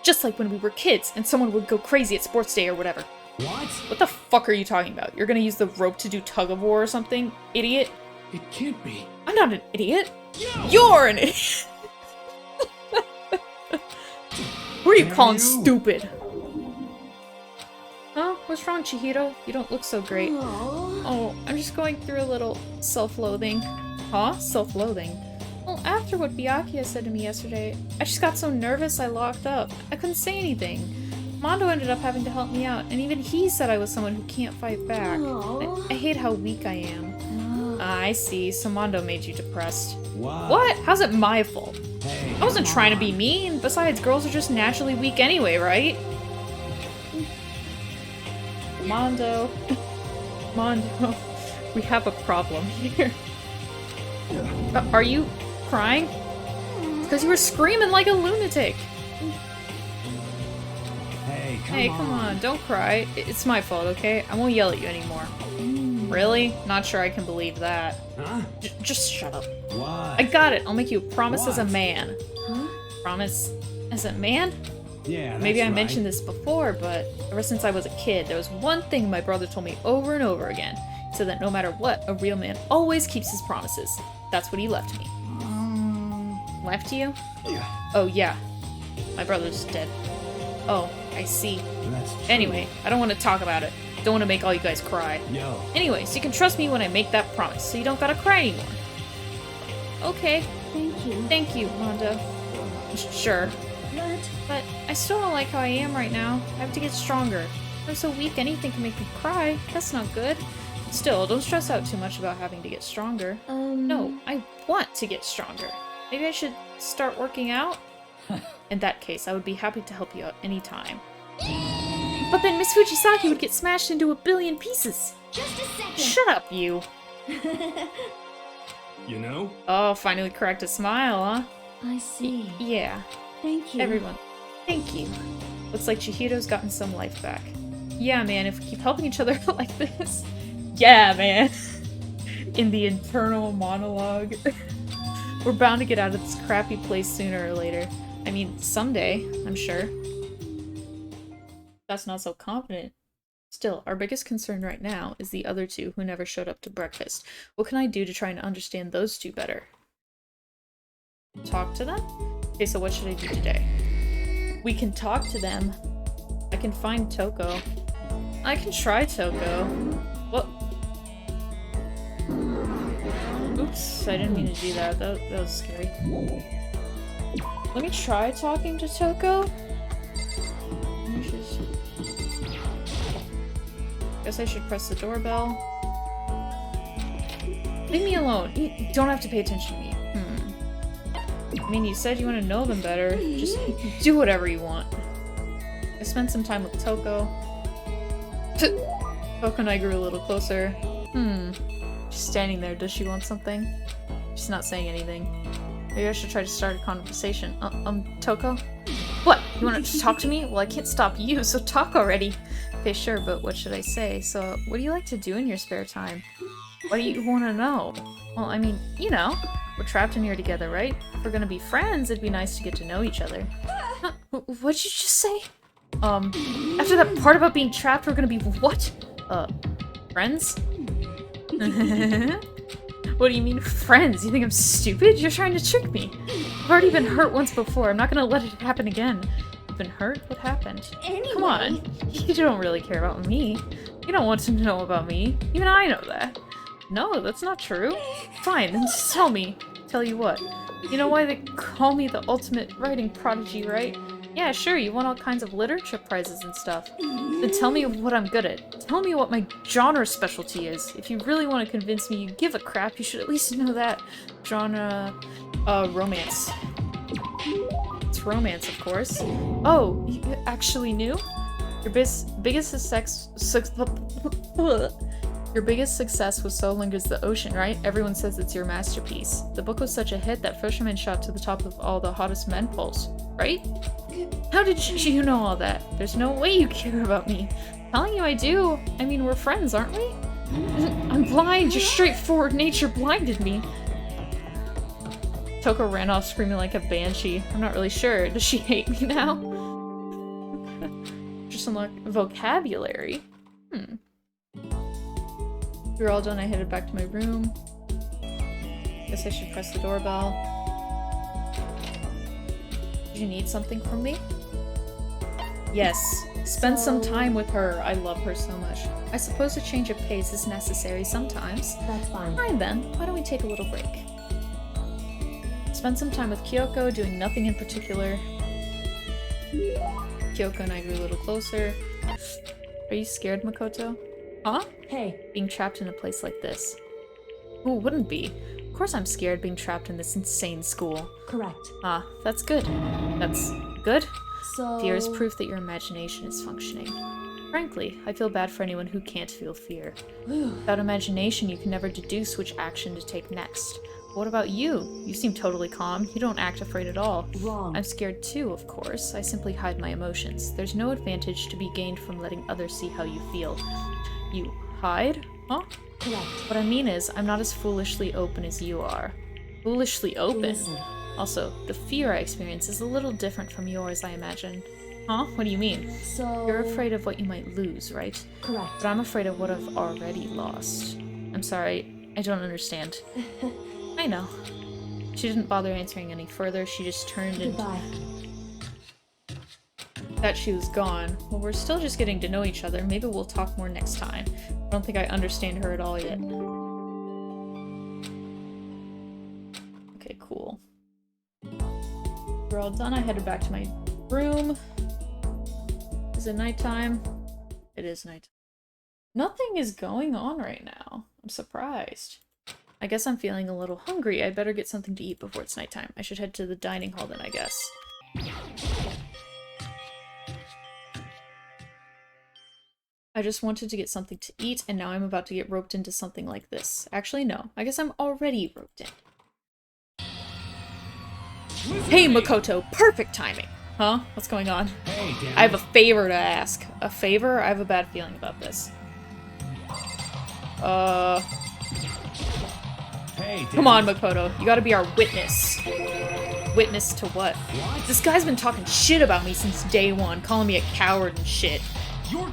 Just like when we were kids and someone would go crazy at sports day or whatever. What? What the fuck are you talking about? You're gonna use the rope to do tug of war or something? Idiot. It can't be. I'm not an idiot. You're an idiot. Who are you calling stupid? Huh? What's wrong, Chihiro? You don't look so great. Oh, I'm just going through a little self-loathing. Huh? Self-loathing? Well, after what Byakuya said to me yesterday, I just got so nervous I locked up. I couldn't say anything. Mondo ended up having to help me out, and even he said I was someone who can't fight back. I hate how weak I am. I see. So Mondo made you depressed. What? How's it my fault? Hey, I wasn't trying to be mean. Besides, girls are just naturally weak anyway, right? Mondo. Mondo. We have a problem here. Are you crying? Because you were screaming like a lunatic. Hey, come on. Don't cry. It's my fault, okay? I won't yell at you anymore. Really? Not sure I can believe that. Huh? Just shut up. What? I got it. I'll make you a promise as a What? man. Promise as a man? Yeah, Maybe I that's mentioned right. this before, but ever since I was a kid, there was one thing my brother told me over and over again. He said that no matter what, a real man always keeps his promises. That's what he left me. Left you? Yeah, Oh, yeah. My brother's dead. Oh, I see. that's true. Anyway, I don't want to talk about it. Don't want to make all you guys cry. Yo. Anyways, you can trust me when I make that promise, so you don't gotta cry anymore. Okay. Thank you. Thank you, Mondo. Sure. But I still don't like how I am right now. I have to get stronger. I'm so weak anything can make me cry. That's not good. Still, don't stress out too much about having to get stronger. No, I want to get stronger. Maybe I should start working out? In that case, I would be happy to help you out anytime. But then Miss Fujisaki would get smashed into a billion pieces. Just a second. Shut up, you. You know? Oh, finally cracked a smile, huh? I see. Yeah, Thank you. everyone. Thank you. Looks like Chihiro's gotten some life back. Yeah, man, if we keep helping each other like this. Yeah, man. In the internal monologue. We're bound to get out of this crappy place sooner or later. I mean, someday, I'm sure. That's not so confident. Still, our biggest concern right now is the other two who never showed up to breakfast. What can I do to try and understand those two better? Talk to them? Okay, so what should I do today? We can talk to them. I can find Toko. I can try Toko. What? Oops, I didn't mean to do that. That was scary. Let me try talking to Toko. Guess I should press the doorbell. Leave me alone. You don't have to pay attention to me. I mean, you said you want to know them better. Just do whatever you want. I spent some time with Toko. Toko and I grew a little closer. She's standing there. Does she want something? She's not saying anything. Maybe I should try to start a conversation. Toko? What? You want to just talk to me? Well, I can't stop you, so talk already. Okay, sure, but what should I say? So, what do you like to do in your spare time? What do you want to know? Well, I mean, you know, we're trapped in here together, right? If we're gonna be friends, it'd be nice to get to know each other. Huh? What'd you just say? After that part about being trapped, we're gonna be what? Friends? What do you mean, friends? You think I'm stupid? You're trying to trick me. I've already been hurt once before. I'm not gonna let it happen again. You've been hurt? What happened? Anyway. Come on. You don't really care about me. You don't want to know about me. Even I know that. No, that's not true. Fine, then just tell me. Tell you what. You know why they call me the ultimate writing prodigy, right? Yeah, sure, you won all kinds of literature prizes and stuff. Then tell me what I'm good at. Tell me what my genre specialty is. If you really want to convince me you give a crap, you should at least know that. Genre... romance. It's romance, of course. Oh, you actually knew? Your biggest success was So Lingers the Ocean, right? Everyone says it's your masterpiece. The book was such a hit that Fisherman shot to the top of all the hottest men polls, right? How did you know all that? There's no way you care about me. Telling you I do. I mean, we're friends, aren't we? I'm blind. Your straightforward nature blinded me. Toko ran off screaming like a banshee. I'm not really sure. Does she hate me now? Just some vocabulary. We were all done. I headed back to my room. Guess I should press the doorbell. Did you need something from me? Yes. Spend some time with her. I love her so much. I suppose a change of pace is necessary sometimes. That's fine. Fine then. Why don't we take a little break? Spend some time with Kyoko, doing nothing in particular. Kyoko and I grew a little closer. Are you scared, Makoto? Huh? Hey. Being trapped in a place like this. Who wouldn't be? Of course I'm scared being trapped in this insane school. Correct. Ah, that's good. That's good? So... Fear is proof that your imagination is functioning. Frankly, I feel bad for anyone who can't feel fear. Without imagination, you can never deduce which action to take next. What about you? You seem totally calm. You don't act afraid at all. Wrong. I'm scared too, of course. I simply hide my emotions. There's no advantage to be gained from letting others see how you feel. You hide? Huh? Correct. What I mean is, I'm not as foolishly open as you are. Foolishly open? Listen. Also, the fear I experience is a little different from yours, I imagine. Huh? What do you mean? So... You're afraid of what you might lose, right? Correct. But I'm afraid of what I've already lost. I'm sorry, I don't understand. I know. She didn't bother answering any further, she just turned and... Goodbye. That she was gone. Well, we're still just getting to know each other. Maybe we'll talk more next time. I don't think I understand her at all yet. Okay, cool. We're all done. I headed back to my room. Is it nighttime? It is nighttime. Nothing is going on right now. I'm surprised. I guess I'm feeling a little hungry. I better get something to eat before it's nighttime. I should head to the dining hall then, I guess. I just wanted to get something to eat, and now I'm about to get roped into something like this. Actually, no. I guess I'm already roped in. Hey, Makoto! Perfect timing! Huh? What's going on? Hey, damn I have it. a favor to ask. A favor? I have a bad feeling about this. Hey, Come on, Makoto. You gotta be our witness. Witness to what? This guy's been talking shit about me since day one, calling me a coward and shit.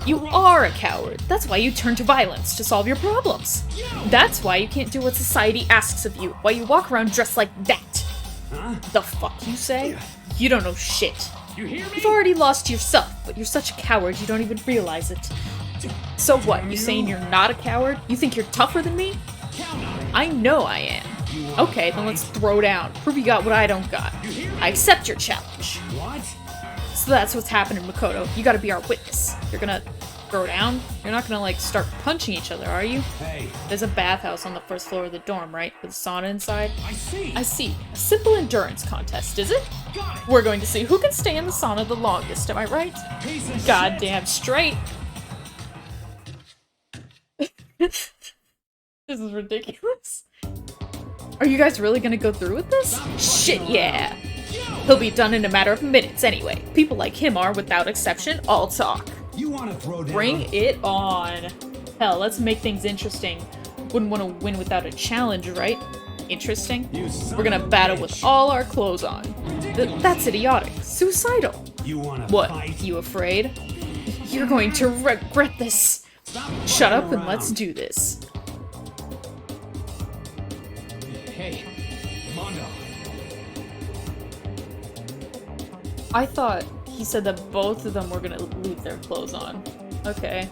You are a coward. That's why you turn to violence to solve your problems. That's why you can't do what society asks of you. Why you walk around dressed like that. Huh? The fuck you say? You don't know shit. You hear me? You've already lost yourself, but you're such a coward you don't even realize it. So what, you saying you're not a coward? You think you're tougher than me? Count on it. I know I am. Okay, then let's throw down. Prove you got what I don't got. I accept your challenge. What? So that's what's happening, Makoto. You gotta be our witness. You're gonna throw down? You're not gonna, like, start punching each other, are you? Hey, There's a bathhouse on the first floor of the dorm, right? With a sauna inside? I see. I see. A simple endurance contest, is it? Got it. We're going to see who can stay in the sauna the longest, am I right? Piece of Goddamn straight. This is ridiculous. Are you guys really gonna go through with this? Shit, yeah. He'll be done in a matter of minutes anyway. People like him are, without exception, all talk. shit. You want to throw down? Bring it on. Hell, let's make things interesting. Wouldn't want to win without a challenge, right? Interesting? You son We're gonna of a battle bitch. with all our clothes on. That's idiotic. Suicidal. You want to What? fight? You afraid? You're going to regret this. Stop Shut up fucking and let's around. do this. Hey, Mondo. I thought he said that both of them were gonna leave their clothes on. Okay.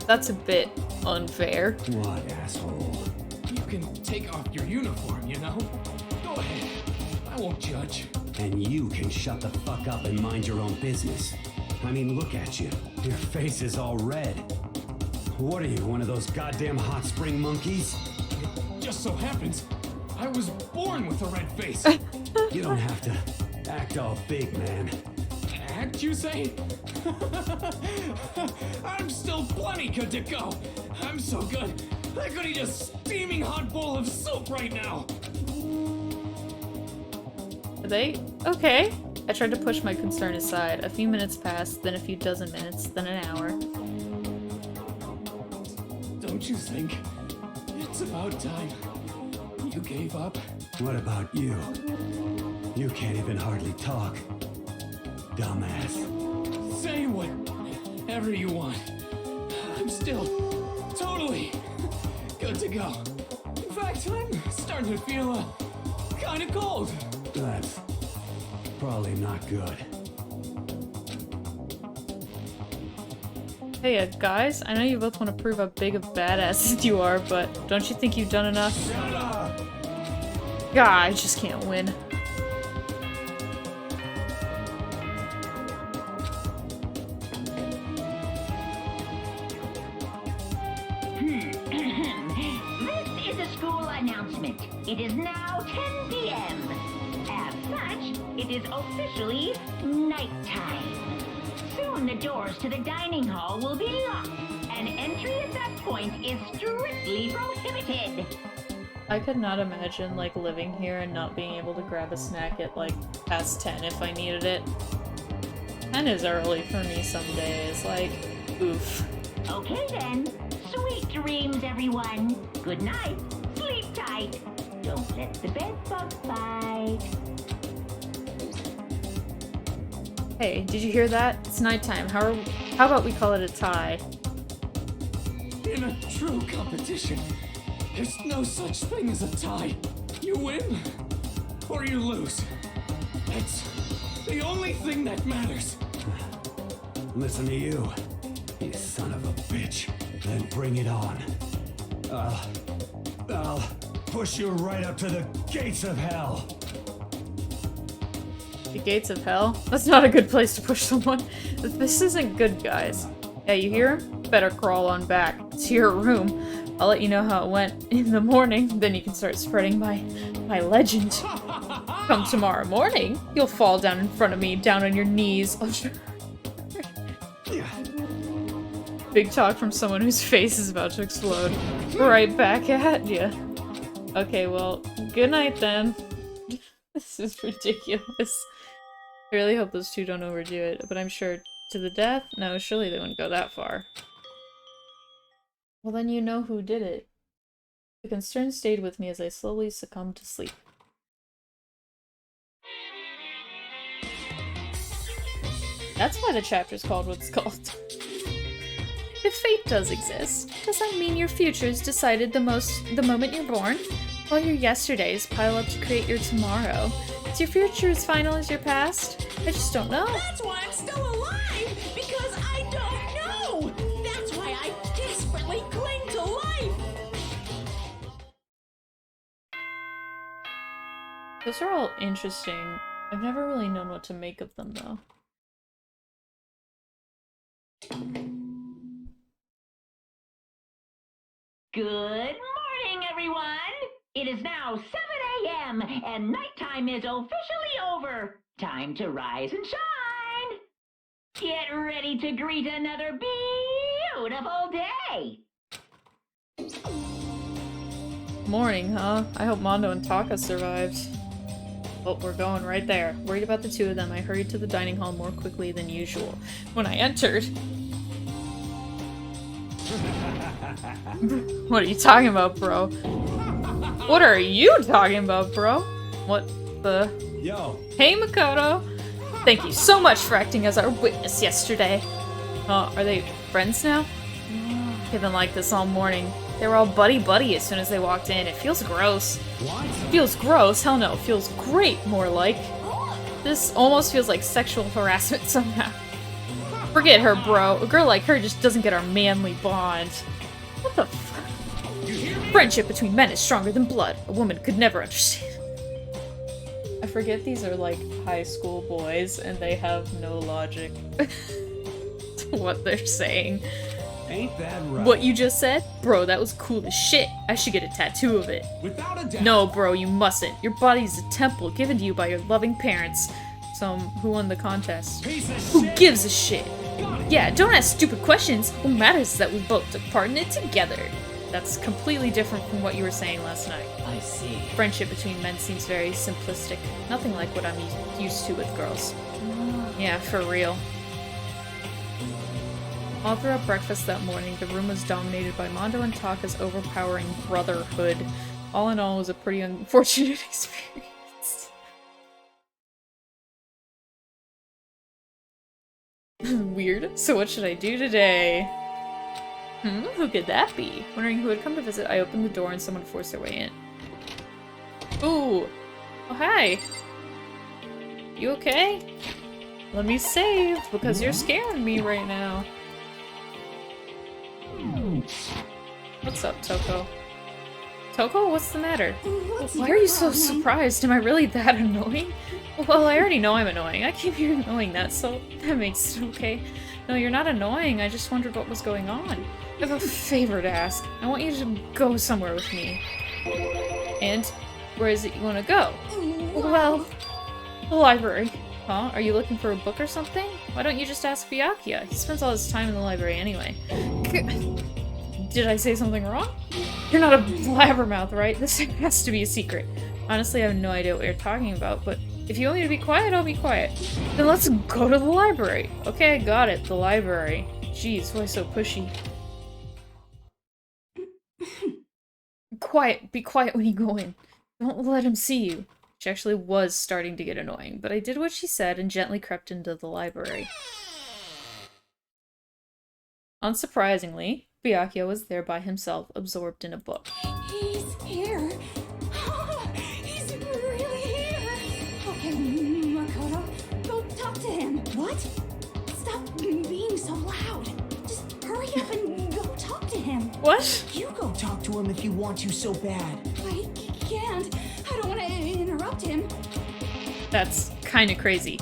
That's a bit unfair. What, asshole? You can take off your uniform, you know? Go ahead. I won't judge. And you can shut the fuck up and mind your own business. I mean, look at you. Your face is all red. What are you, one of those goddamn hot spring monkeys? Just so happens, I was born with a red face. You don't have to act all big, man. Act, you say? I'm still plenty good to go. I'm so good. I could eat a steaming hot bowl of soup right now. Are they? Okay. I tried to push my concern aside. A few minutes passed, then a few dozen minutes, then an hour. Don't you think it's about time you gave up? What about you? You can't even hardly talk. Dumbass. Say whatever you want. I'm still totally good to go. In fact, I'm starting to feel kind of cold. That's probably not good. Hey, guys, I know you both want to prove how big of badasses you are, but don't you think you've done enough? Shut up! God, I just can't win. This is a school announcement. It is now 10 p.m. As such, it is officially nighttime. Soon the doors to the dining hall will be locked, and entry at that point is strictly prohibited. I could not imagine, like, living here and not being able to grab a snack at, like, past 10 if I needed it. 10 is early for me some days, like, oof. Okay then. Sweet dreams, everyone. Good night. Sleep tight. Don't let the bed bug bite. Hey, did you hear that? It's nighttime. How about we call it a tie? In a true competition, there's no such thing as a tie. You win or you lose. That's the only thing that matters. Listen to you, you son of a bitch. Then bring it on. I'll push you right up to the gates of hell. The gates of hell? That's not a good place to push someone. This isn't good, guys. Yeah, you hear? Better crawl on back. It's your room. I'll let you know how it went in the morning, then you can start spreading my legend. Come tomorrow morning, you'll fall down in front of me, down on your knees. Big talk from someone whose face is about to explode. Right back at ya. Okay, well, good night then. This is ridiculous. I really hope those two don't overdo it, but I'm sure to the death? No, surely they wouldn't go that far. Well, then you know who did it. The concern stayed with me as I slowly succumbed to sleep. That's why the chapter's called what it's called. If fate does exist, does that mean your future is decided the moment you're born? While your yesterdays pile up to create your tomorrow. Is your future as final as your past? I just don't know. That's why I'm still alive! Because I don't know! That's why I desperately cling to life! Those are all interesting. I've never really known what to make of them, though. Good morning, everyone! It is now 7 a.m. and nighttime is officially over. Time to rise and shine! Get ready to greet another beautiful day! Morning, huh? I hope Mondo and Taka survived. Oh, we're going right there. Worried about the two of them, I hurried to the dining hall more quickly than usual. When I entered... What are you talking about, bro? What are you talking about, bro? What the... Yo. Hey, Makoto! Thank you so much for acting as our witness yesterday. Are they friends now? They've been like this all morning. They were all buddy-buddy as soon as they walked in. It feels gross. What? Feels gross? Hell no. Feels great, more like. This almost feels like sexual harassment somehow. Forget her, bro. A girl like her just doesn't get our manly bond. What the fuck? Friendship between men is stronger than blood. A woman could never understand. I forget these are like high school boys and they have no logic to what they're saying. Ain't that right? What you just said? Bro, that was cool as shit. I should get a tattoo of it. Without a doubt. No, bro, you mustn't. Your body's a temple given to you by your loving parents. So, who won the contest? Piece of Who shit. gives a shit? Yeah, don't ask stupid questions. What matters is that we both took part in it together. That's completely different from what you were saying last night. I see. Friendship between men seems very simplistic. Nothing like what I'm used to with girls. Yeah, for real. All throughout breakfast that morning, the room was dominated by Mondo and Taka's overpowering brotherhood. All in all, it was a pretty unfortunate experience. Weird. So what should I do today? Who could that be? Wondering who had come to visit, I opened the door and someone forced their way in. Ooh! Oh, hi! You okay? Let me save, because you're scaring me right now. What's up, Toko? Toko, what's the matter? Why are you so surprised? Am I really that annoying? Well, I already know I'm annoying. I keep hearing annoying that, so that makes it okay. No, you're not annoying. I just wondered what was going on. I have a favor to ask. I want you to go somewhere with me. And where is it you want to go? Well, the library. Huh? Are you looking for a book or something? Why don't you just ask Byakuya? He spends all his time in the library anyway. Did I say something wrong? You're not a blabbermouth, right? This has to be a secret. Honestly, I have no idea what you're talking about, but if you want me to be quiet, I'll be quiet. Then let's go to the library. Okay, I got it. The library. Jeez, why so pushy? Quiet. Be quiet when you go in. Don't let him see you. She actually was starting to get annoying, but I did what she said and gently crept into the library. Unsurprisingly, Byakuya was there by himself, absorbed in a book. He's here. He's really here. Okay, Makoto, go talk to him. What? Stop being so loud. Just hurry up and go talk to him. What? You go talk to him if you want to so bad. I can't. I don't want to interrupt him. That's kinda crazy.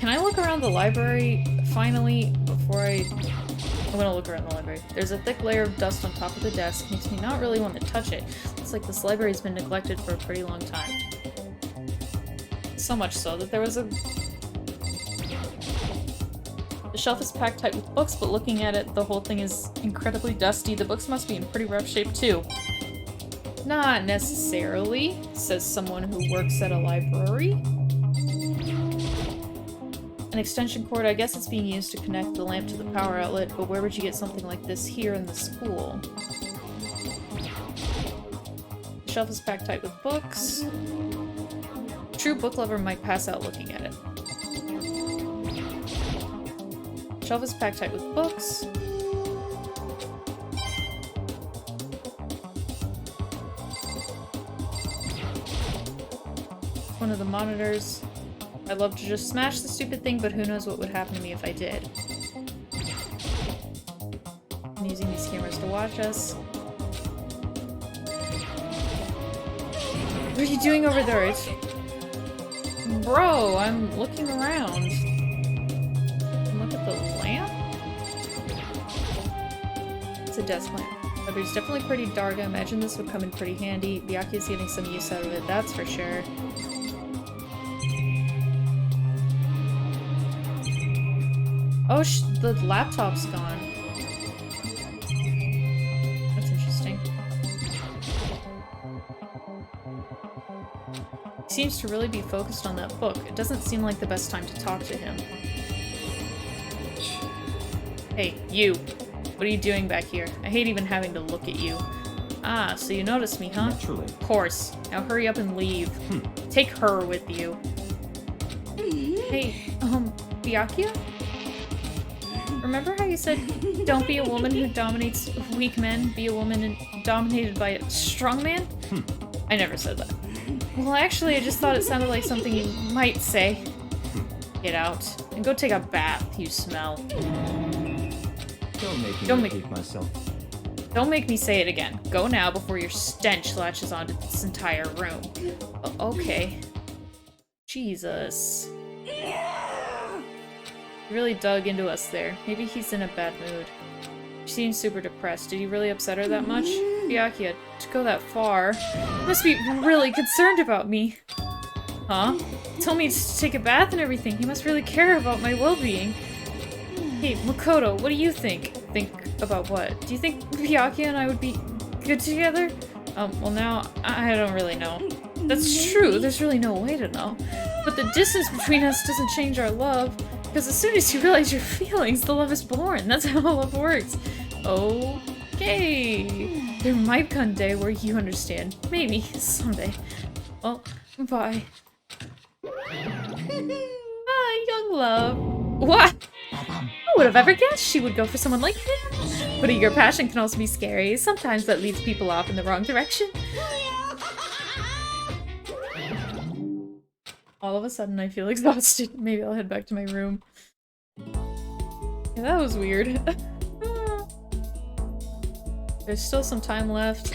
Can I look around the library, finally, before I'm gonna look around the library. There's a thick layer of dust on top of the desk, makes me not really want to touch it. Looks like this library's been neglected for a pretty long time. So much so that there was a... The shelf is packed tight with books, but looking at it, the whole thing is incredibly dusty. The books must be in pretty rough shape, too. Not necessarily, says someone who works at a library. An extension cord, I guess it's being used to connect the lamp to the power outlet, but where would you get something like this here in the school? The shelf is packed tight with books. A true book lover might pass out looking at it. The shelf is packed tight with books. One of the monitors. I'd love to just smash the stupid thing, but who knows what would happen to me if I did. I'm using these cameras to watch us. What are you doing over there? Bro, I'm looking around. Look at the lamp? It's a desk lamp. But it's definitely pretty dark. I imagine this would come in pretty handy. Byakuya's getting some use out of it, that's for sure. Oh, the laptop's gone. That's interesting. He seems to really be focused on that book. It doesn't seem like the best time to talk to him. Hey, you. What are you doing back here? I hate even having to look at you. Ah, so you noticed me, huh? Naturally. Of course. Now hurry up and leave. Take her with you. Hey, Byakuya? Remember how you said, don't be a woman who dominates weak men, be a woman dominated by a strong man? I never said that. Well, actually, I just thought it sounded like something you might say. Get out. And go take a bath, you smell. Don't make me repeat myself. Don't make me say it again. Go now before your stench latches onto this entire room. Okay. Jesus. He really dug into us there. Maybe he's in a bad mood. She seems super depressed. Did he really upset her that much? Byakuya, to go that far, you must be really concerned about me. Huh? He told me to take a bath and everything. He must really care about my well-being. Hey, Makoto, what do you think? Think about what? Do you think Byakuya and I would be good together? Well now, I don't really know. That's true, there's really no way to know. But the distance between us doesn't change our love. Because as soon as you realize your feelings, the love is born. That's how love works. Okay. There might come a day where you understand. Maybe. Someday. Well, bye. Young love. What? Who would have ever guessed she would go for someone like him? But eager passion can also be scary. Sometimes that leads people off in the wrong direction. All of a sudden, I feel exhausted. Maybe I'll head back to my room. Yeah, that was weird. There's still some time left.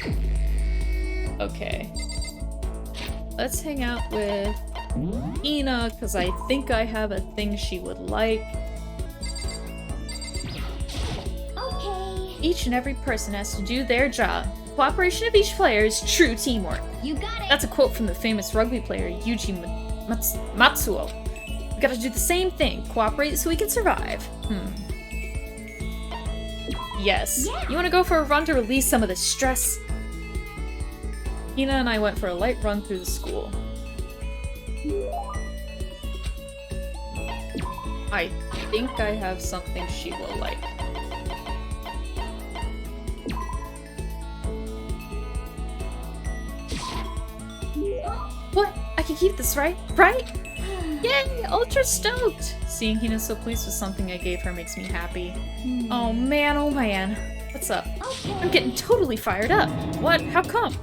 Okay. Let's hang out with Ina, because I think I have a thing she would like. Okay. Each and every person has to do their job. Cooperation of each player is true teamwork. You got it. That's a quote from the famous rugby player Yuji Matsuo. We gotta do the same thing. Cooperate so we can survive. Yes. Yeah. You wanna go for a run to release some of the stress? Ina and I went for a light run through the school. I think I have something she will like. What? I can keep this, right? Right? Yay! Ultra stoked! Seeing Hina so pleased with something I gave her makes me happy. Oh man. What's up? Okay. I'm getting totally fired up. What? How come?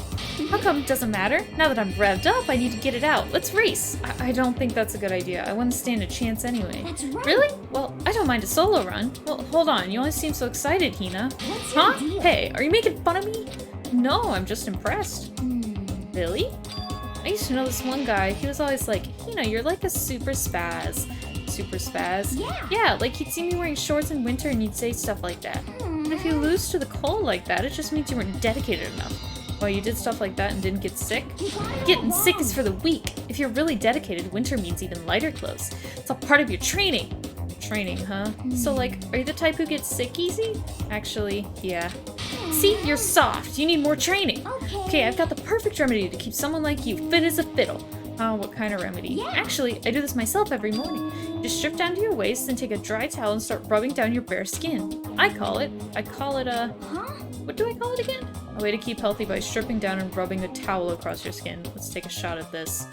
How come it doesn't matter? Now that I'm revved up, I need to get it out. Let's race! I don't think that's a good idea. I wouldn't stand a chance anyway. That's right. Really? Well, I don't mind a solo run. Well, hold on. You always seem so excited, Hina. What's your Huh? deal? Hey, are you making fun of me? No, I'm just impressed. Really? I used to know this one guy. He was always like, Hina, you're like a super spaz. Super spaz? Yeah. Yeah, like he'd see me wearing shorts in winter and he'd say stuff like that. But if you lose to the cold like that, it just means you weren't dedicated enough. Well, you did stuff like that and didn't get sick? Getting sick is for the weak. If you're really dedicated, winter means even lighter clothes. It's all part of your training. Training, huh? So, like, are you the type who gets sick easy? Actually, yeah. See, you're soft. You need more training. Okay. Okay, I've got the perfect remedy to keep someone like you fit as a fiddle. Oh, what kind of remedy? Yeah. Actually, I do this myself every morning. Just strip down to your waist and take a dry towel and start rubbing down your bare skin. I call it a... Huh? What do I call it again? A way to keep healthy by stripping down and rubbing a towel across your skin. Let's take a shot at this.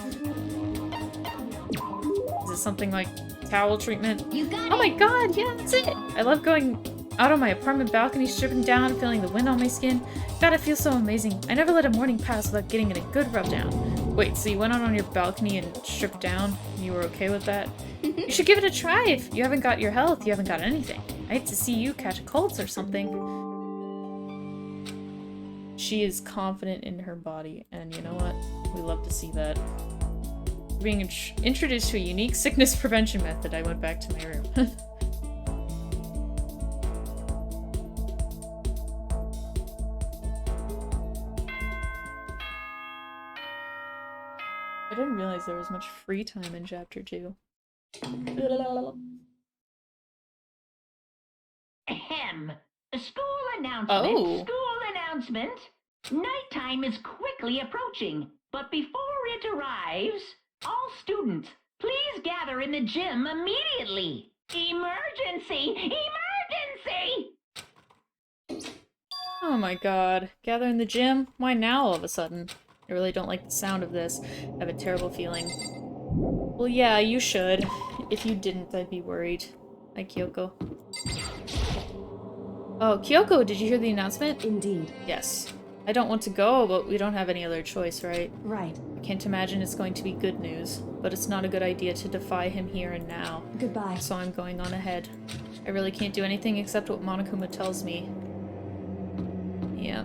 Is it something like towel treatment? You got Oh it. my god, yeah, that's it! I love going out on my apartment balcony, stripping down, feeling the wind on my skin. God, it feels so amazing. I never let a morning pass without getting in a good rub down. Wait, so you went out on your balcony and stripped down? You were okay with that? You should give it a try. If you haven't got your health, you haven't got anything. I hate to see you catch a cold or something. She is confident in her body, and you know what? We love to see that. Being introduced to a unique sickness prevention method, I went back to my room. I didn't realize there was much free time in chapter 2. Ahem. School announcement. Oh. School announcement. Nighttime is quickly approaching, but before it arrives, all students, please gather in the gym immediately. Emergency! Emergency! Oh my god. Gather in the gym? Why now all of a sudden? I really don't like the sound of this. I have a terrible feeling. Well, yeah, you should. If you didn't, I'd be worried. Hi, Kyoko. Oh, Kyoko, did you hear the announcement? Indeed. Yes. I don't want to go, but we don't have any other choice, right? Right. I can't imagine it's going to be good news, but it's not a good idea to defy him here and now. Goodbye. So I'm going on ahead. I really can't do anything except what Monokuma tells me. Yeah.